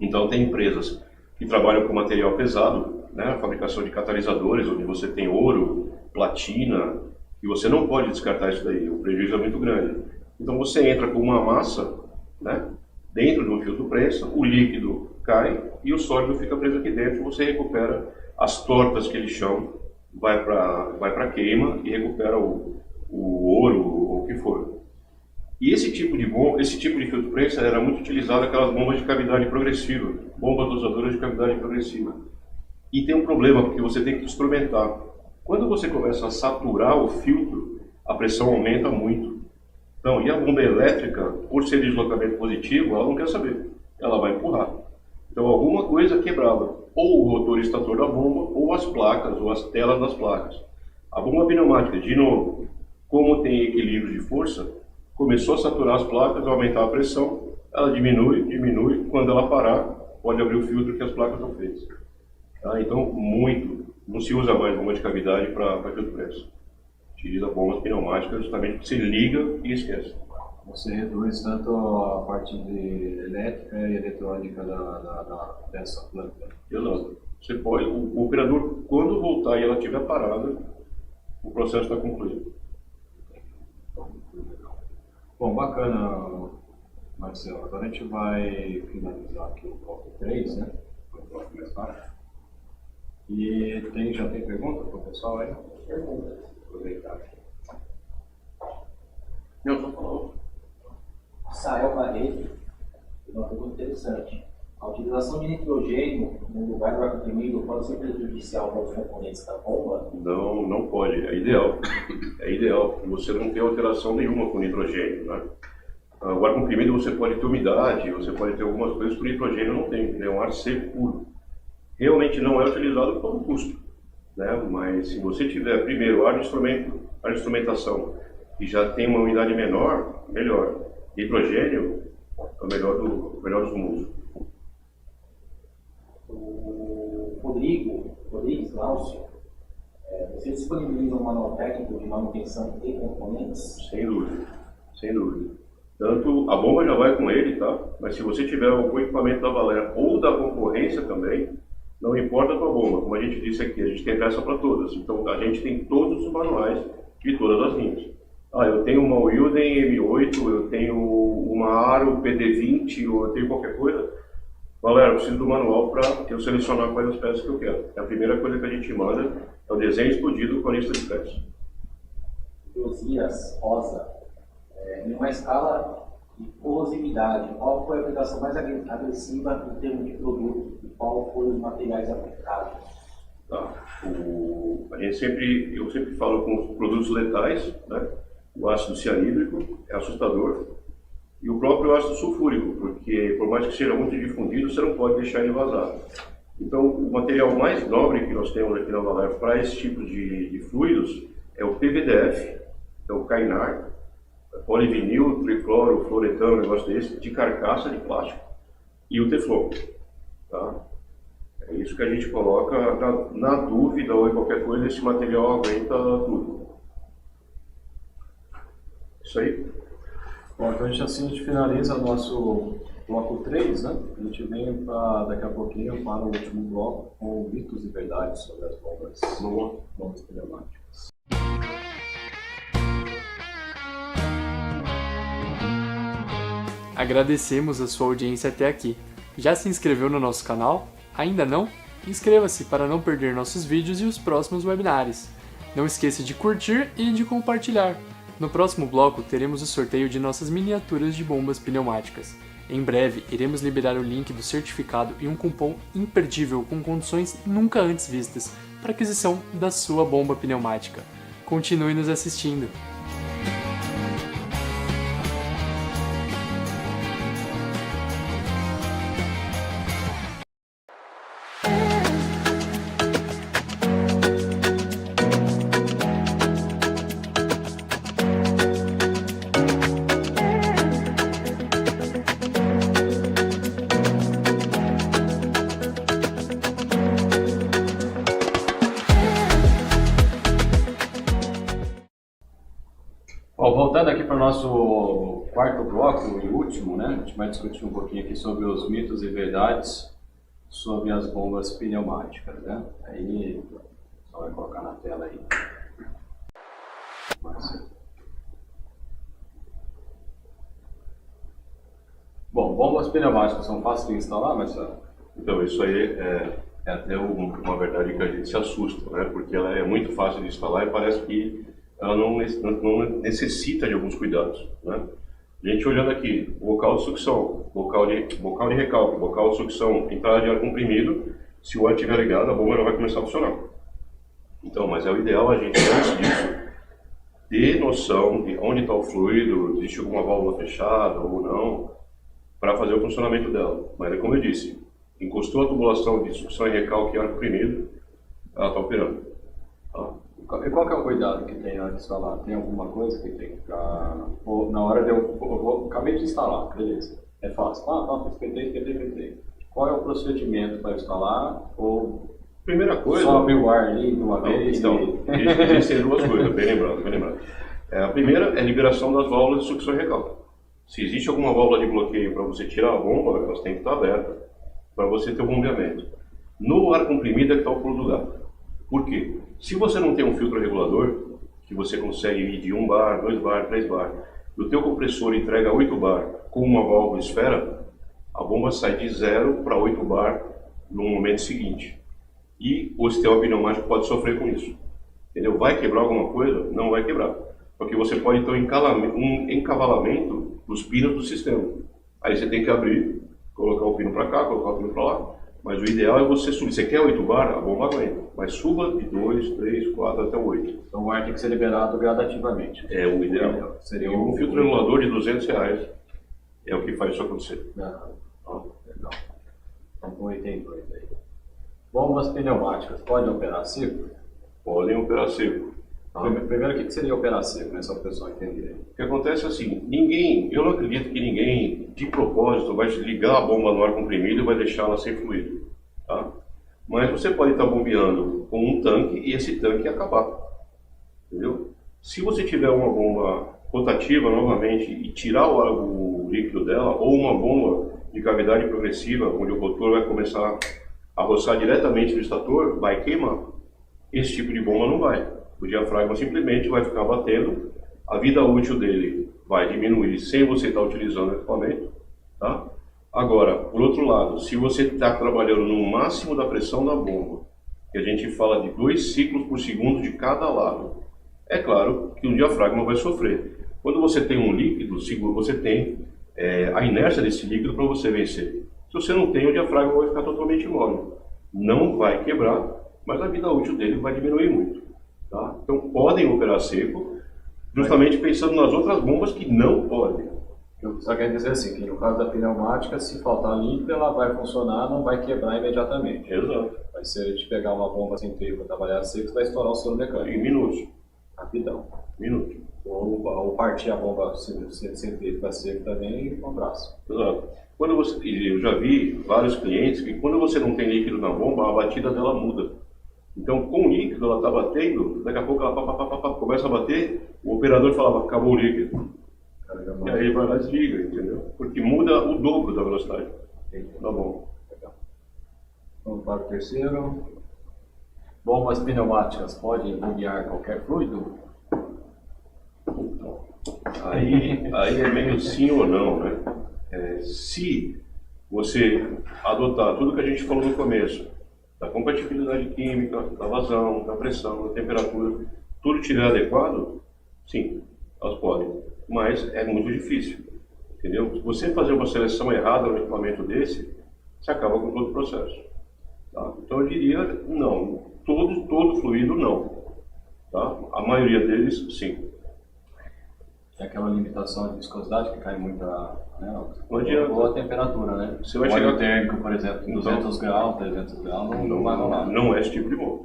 Então tem empresas que trabalham com material pesado, né? A fabricação de catalisadores, onde você tem ouro, platina, e você não pode descartar isso daí, o prejuízo é muito grande. Então você entra com uma massa, né? Dentro de um filtro prensa, o líquido cai e o sólido fica preso aqui dentro. Você recupera as tortas que eles chamam, vai para queima e recupera o ouro ou o que for. E esse tipo de filtro prensa era muito utilizado aquelas bombas de cavidade progressiva, bombas dosadoras de cavidade progressiva. E tem um problema, porque você tem que instrumentar. Quando você começa a saturar o filtro, a pressão aumenta muito. Então, e a bomba elétrica, por ser deslocamento positivo, ela não quer saber, ela vai empurrar. Então alguma coisa quebrava, ou o rotor estator da bomba, ou as placas, ou as telas das placas. A bomba pneumática, de novo, como tem equilíbrio de força, começou a saturar as placas, aumentar a pressão, ela diminui, quando ela parar, pode abrir o filtro que as placas estão feitas. Tá? Então, muito não se usa mais bomba de cavidade para filtro preso. Utiliza bombas pneumáticas justamente porque você liga e esquece. Você reduz tanto a parte de elétrica e eletrônica dessa planta. Exato. Você pode, o operador, quando voltar e ela estiver parada, o processo está concluído. Bom, bacana, Marcelo. Agora a gente vai finalizar aqui o bloco 3, né? O bloco mais baixo. E já tem pergunta para o pessoal aí? Pergunta. Aproveitar. Não, só falou. Sael Barreto, uma pergunta interessante. A utilização de nitrogênio no lugar do ar comprimido pode ser prejudicial para os componentes da bomba? Não, não pode. É ideal. É ideal, porque você não tem alteração nenhuma com nitrogênio, né? O ar comprimido você pode ter umidade, você pode ter algumas coisas que o nitrogênio não tem. É um ar seco puro. Realmente não é utilizado por um custo, né? Mas se você tiver primeiro ar de instrumentação e já tem uma umidade menor, melhor. Nitrogênio é o melhor dos mundos. O Rodrigues Láucio, você disponibiliza um manual técnico de manutenção de componentes? Sem dúvida, sem dúvida. Tanto a bomba já vai com ele, tá? Mas se você tiver algum equipamento da Valer ou da concorrência também, não importa a tua bomba. Como a gente disse aqui, a gente tem peça para todas. Então a gente tem todos os manuais de todas as linhas. Eu tenho uma Wilden M8, eu tenho uma Aro PD20, ou eu tenho qualquer coisa. Galera, eu preciso do manual para eu selecionar quais as peças que eu quero. A primeira coisa que a gente manda é o desenho explodido com a lista de peças. Josias Rosa, em uma escala de corrosividade, qual foi a aplicação mais agressiva em termos de produto e qual foram os materiais aplicados? Tá. Eu sempre falo com os produtos letais, né? O ácido cianídrico é assustador e o próprio ácido sulfúrico, porque por mais que seja muito difundido, você não pode deixar ele vazar. Então, o material mais nobre que nós temos aqui na Valer para esse tipo de fluidos é o PVDF, é o Kynar, polivinil, tricloro, fluoretano, um negócio desse, de carcaça de plástico, e o Teflon. Tá? É isso que a gente coloca na dúvida ou em qualquer coisa, esse material aguenta tudo. Isso aí. Bom, então assim a gente finaliza o nosso bloco 3, né? A gente vem daqui a pouquinho para o último bloco com mitos e verdades sobre as bombas pneumáticas. Agradecemos a sua audiência até aqui. Já se inscreveu no nosso canal? Ainda não? Inscreva-se para não perder nossos vídeos e os próximos webinars. Não esqueça de curtir e de compartilhar. No próximo bloco teremos o sorteio de nossas miniaturas de bombas pneumáticas. Em breve iremos liberar o link do certificado e um cupom imperdível com condições nunca antes vistas para aquisição da sua bomba pneumática. Continue nos assistindo. Voltando aqui para o nosso quarto bloco e último, né? A gente vai discutir um pouquinho aqui sobre os mitos e verdades sobre as bombas pneumáticas, né? Aí, só vai colocar na tela aí. Bom, bombas pneumáticas são fáceis de instalar, Marcelo? Então, isso aí é até uma verdade que a gente se assusta, né? Porque ela é muito fácil de instalar e parece que ela não necessita de alguns cuidados, né? A gente olhando aqui, local de sucção, local de recalque, local de sucção, entrada de ar comprimido, se o ar estiver ligado, a bomba não vai começar a funcionar. Então, mas é o ideal a gente, antes disso, ter noção de onde está o fluido, existe alguma válvula fechada ou não, para fazer o funcionamento dela. Mas é como eu disse, encostou a tubulação de sucção e recalque e ar comprimido, ela está operando. Tá? E qual que é o cuidado que tem na hora de instalar? Tem alguma coisa que tem que ficar... Ou na hora de eu acabei de instalar, beleza. É fácil. Espetei. Qual é o procedimento para instalar? Ou Primeira coisa... Só abrir o ar ali de uma vez. Então, existem duas coisas, bem lembrado, bem lembrado. A primeira é a liberação das válvulas de sucção e recalque. Se existe alguma válvula de bloqueio para você tirar a bomba, elas têm que estar abertas para você ter o bombeamento. No ar comprimido é que está o pulo do gato. Por quê? Se você não tem um filtro regulador, que você consegue ir de 1 bar, 2 bar, 3 bar, e o teu compressor entrega 8 bar com uma válvula esfera, a bomba sai de 0 para 8 bar no momento seguinte. E o sistema pneumático pode sofrer com isso. Entendeu? Vai quebrar alguma coisa? Não vai quebrar. Porque você pode ter um encavalamento dos pinos do sistema. Aí você tem que abrir, colocar o pino para cá, colocar o pino para lá. Mas o ideal é você subir. Você quer 8 bar? A bomba aguenta. Mas suba de 2, 3, 4 até 8. Então o ar tem que ser liberado gradativamente. É o ideal. Seria e um filtro regulador de R$200 é o que faz isso acontecer. Legal. Então com 82 aí. Bombas pneumáticas, podem operar seco? Podem operar seco. Primeiro, o que seria operar seco, né, só para o pessoal entender? O que acontece é assim, eu não acredito que ninguém, de propósito, vai ligar a bomba no ar comprimido e vai deixá-la sem fluido. Tá? Mas você pode estar bombeando com um tanque e esse tanque acabar. Entendeu? Se você tiver uma bomba rotativa novamente e tirar o líquido dela, ou uma bomba de cavidade progressiva, onde o rotor vai começar a roçar diretamente no estator, vai queimar. Esse tipo de bomba não vai. O diafragma simplesmente vai ficar batendo, a vida útil dele vai diminuir sem você estar utilizando o equipamento. Tá? Agora, por outro lado, se você está trabalhando no máximo da pressão da bomba, que a gente fala de 2 ciclos por segundo de cada lado, é claro que o diafragma vai sofrer. Quando você tem um líquido seguro, você tem a inércia desse líquido para você vencer. Se você não tem, o diafragma vai ficar totalmente imóvel. Não vai quebrar, mas a vida útil dele vai diminuir muito. Tá? Então podem operar seco, justamente pensando nas outras bombas que não podem. Eu só quero dizer assim, que no caso da pneumática, se faltar líquido, ela vai funcionar, não vai quebrar imediatamente. Exato. Vai ser a gente pegar uma bomba sem fio para trabalhar seco, vai estourar o soro mecânico. Em minutos. Rapidão. Minutos. Ou partir a bomba sem fio para seco também, um abraço. Exato. Eu já vi vários clientes que quando você não tem líquido na bomba, a batida dela muda. Então, com o líquido, ela está batendo, daqui a pouco ela começa a bater, o operador falava, acabou o líquido. E aí vai lá e desliga, entendeu? Porque muda o dobro da velocidade. Tá bom. Legal. Vamos para o terceiro. Bombas pneumáticas podem bombear qualquer fluido? Aí é meio sim ou não, né? Se você adotar tudo que a gente falou no começo, da compatibilidade química, da vazão, da pressão, da temperatura, tudo estiver adequado, sim, elas podem. Mas é muito difícil, entendeu? Se você fazer uma seleção errada no equipamento desse, você acaba com todo o processo. Tá? Então eu diria não, todo fluido não. Tá? A maioria deles, sim. É aquela limitação de viscosidade que cai muito Não adianta. Ou a temperatura, né? Você vai o óleo chegar... térmico, por exemplo, 200 graus, 300 graus, não vai rolar. Não é esse tipo de bomba.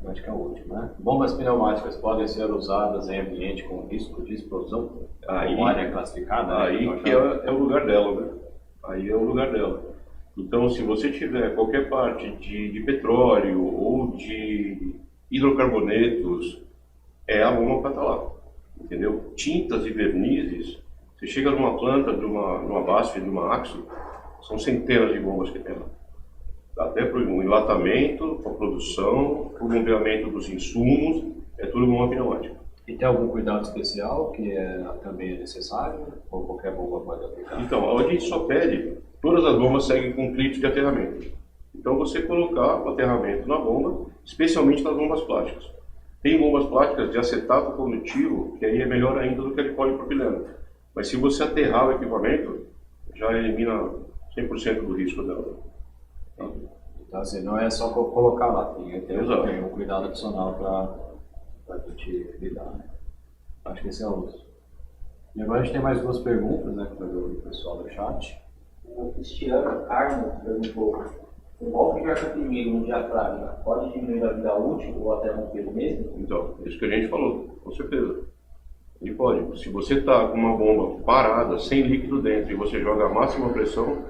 Eu acho que é o último, né? Bombas pneumáticas podem ser usadas em ambiente com risco de explosão? Como área classificada? Aí né? que é o lugar dela, né? Aí é o lugar dela. Então, se você tiver qualquer parte de petróleo ou de hidrocarbonetos, é a bomba para estar lá, entendeu? Tintas e vernizes, você chega numa planta, numa BASF, numa Axo, são centenas de bombas que tem lá. Até para o enlatamento, para a produção, para o bombeamento dos insumos, é tudo bomba pneumática. E tem algum cuidado especial que também é necessário? Ou qualquer bomba pode aplicar? Então, a gente só pede, todas as bombas seguem com clipe de aterramento. Então, você colocar o aterramento na bomba, especialmente nas bombas plásticas. Tem bombas plásticas de acetato condutivo, que aí é melhor ainda do que a de polipropileno. Mas se você aterrar o equipamento, já elimina 100% do risco dela. Então, assim, não é só colocar lá, tem um cuidado adicional para a gente lidar, né? Acho que esse é o outro. E agora a gente tem mais 2 perguntas, né, do pessoal do chat. O Cristiano Carmo perguntou: o golpe de ar comprimido no diafragma pode diminuir a vida útil ou até romper o mesmo? Então, é isso que a gente falou, com certeza. Ele pode. Se você está com uma bomba parada, sem líquido dentro, e você joga a máxima pressão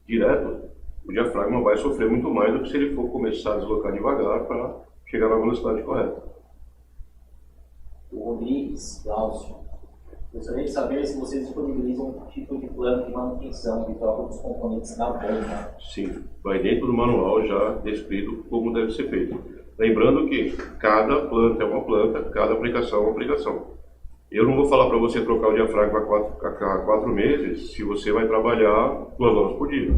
direto, o diafragma vai sofrer muito mais do que se ele for começar a deslocar devagar para chegar na velocidade correta. O Rodrigues, Glaucio, gostaria de saber se vocês disponibilizam um tipo de plano de manutenção de troca dos componentes da bomba. Sim, vai dentro do manual já descrito como deve ser feito. Lembrando que cada planta é uma planta, cada aplicação é uma aplicação. Eu não vou falar para você trocar o diafragma a 4 meses se você vai trabalhar 2 horas por dia.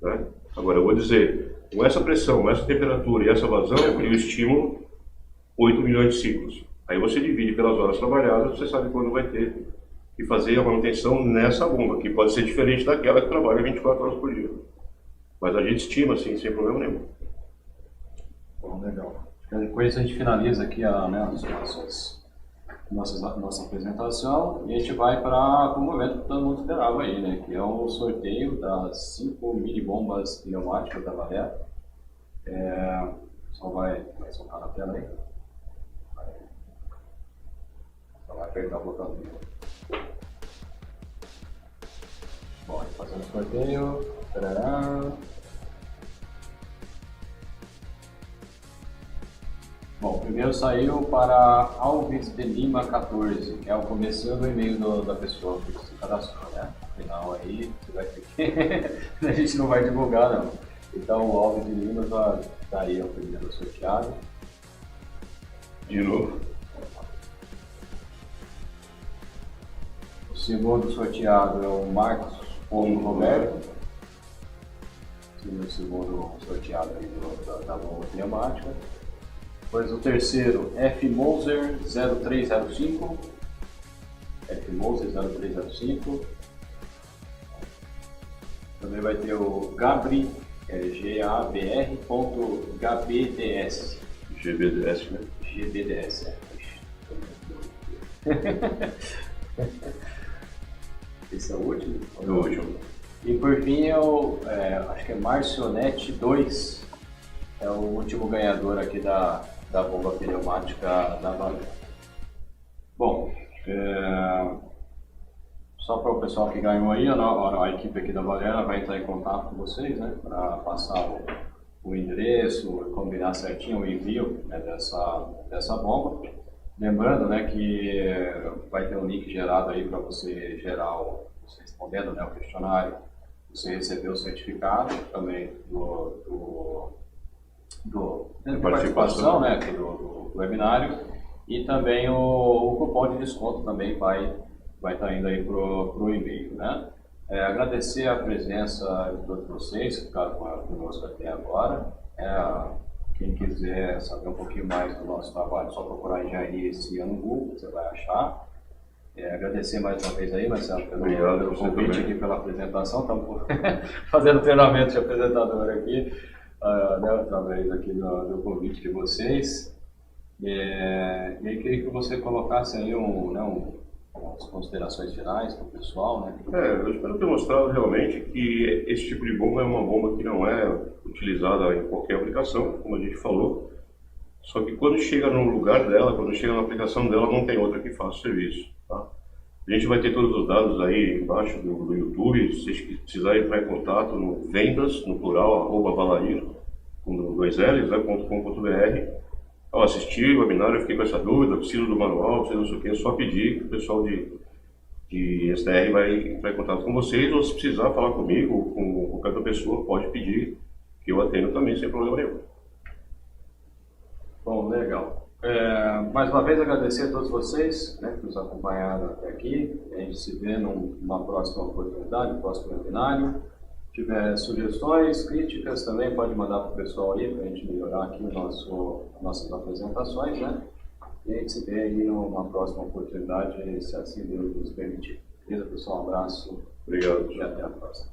Né? Agora eu vou dizer, com essa pressão, essa temperatura e essa vazão, eu estimo 8 milhões de ciclos. Aí você divide pelas horas trabalhadas, você sabe quando vai ter que fazer a manutenção nessa bomba, que pode ser diferente daquela que trabalha 24 horas por dia. Mas a gente estima assim, sem problema nenhum. Bom, legal. Com isso a gente finaliza aqui nossa apresentação e a gente vai para o momento que todo mundo esperava aí, né? Que é o sorteio das 5 mini bombas pneumáticas da Valer. Só vai soltar na tela aí. Só vai apertar o botãozinho. Bom, fazendo o sorteio. Tarará. Bom, primeiro saiu para Alves de Lima 14, que é o começo do e-mail da pessoa que se cadastrou, né? Afinal aí, você vai ter que... a gente não vai divulgar, não. Então o Alves de Lima está aí, é o primeiro sorteado. De novo. O segundo sorteado é o Marcos Pombo Roberto. O segundo sorteado aí da bomba pneumática. Depois o terceiro, F. Moser 0305. F. Moser 0305. Também vai ter o Gabri, GABR.GBDS. GBDS, né? GBDS, Esse é o último? É o último. E por fim acho que é Marcionete 2. É o último ganhador aqui da bomba pneumática da Valer. Bom, só para o pessoal que ganhou aí, a equipe aqui da Valer vai entrar em contato com vocês, né, para passar o endereço, combinar certinho o envio, né, dessa bomba. Lembrando, né, que vai ter um link gerado aí para você gerar, você respondendo, né, o questionário, você receber o certificado também de participação, né, aqui do webinário, e também o cupom de desconto também vai estar indo aí pro e-mail, né? Agradecer a presença de todos vocês que ficaram conosco até agora. Quem quiser saber um pouquinho mais do nosso trabalho, é só procurar Engenharia esse ano no Google, você vai achar. Agradecer mais uma vez aí, Marcelo, pelo convite aqui, pela apresentação. Estamos fazendo treinamento de apresentador aqui. Né, através aqui do convite de vocês. E aí queria que você colocasse aí umas considerações finais para o pessoal, né? Eu espero ter mostrado realmente que esse tipo de bomba é uma bomba que não é utilizada em qualquer aplicação, como a gente falou, só que quando chega no lugar dela, quando chega na aplicação dela, não tem outra que faça o serviço, tá? A gente vai ter todos os dados aí embaixo do YouTube, se vocês precisarem entrar em contato no vendas, no plural, @valarino, com 2 L's, né, .com.br. Ao assistir o webinário eu fiquei com essa dúvida, preciso do manual, preciso não sei o que, é só pedir que o pessoal de STR vai entrar em contato com vocês, ou se precisar falar comigo ou com qualquer outra pessoa, pode pedir, que eu atendo também sem problema nenhum. Bom, legal. Mais uma vez agradecer a todos vocês, né, que nos acompanharam até aqui. A gente se vê numa próxima oportunidade, no próximo webinário. Se tiver sugestões, críticas, também pode mandar para o pessoal aí, para a gente melhorar aqui nossas apresentações, né? E a gente se vê aí numa próxima oportunidade, se assim Deus nos permitir. Beleza, pessoal? Um abraço. Obrigado. E até a próxima.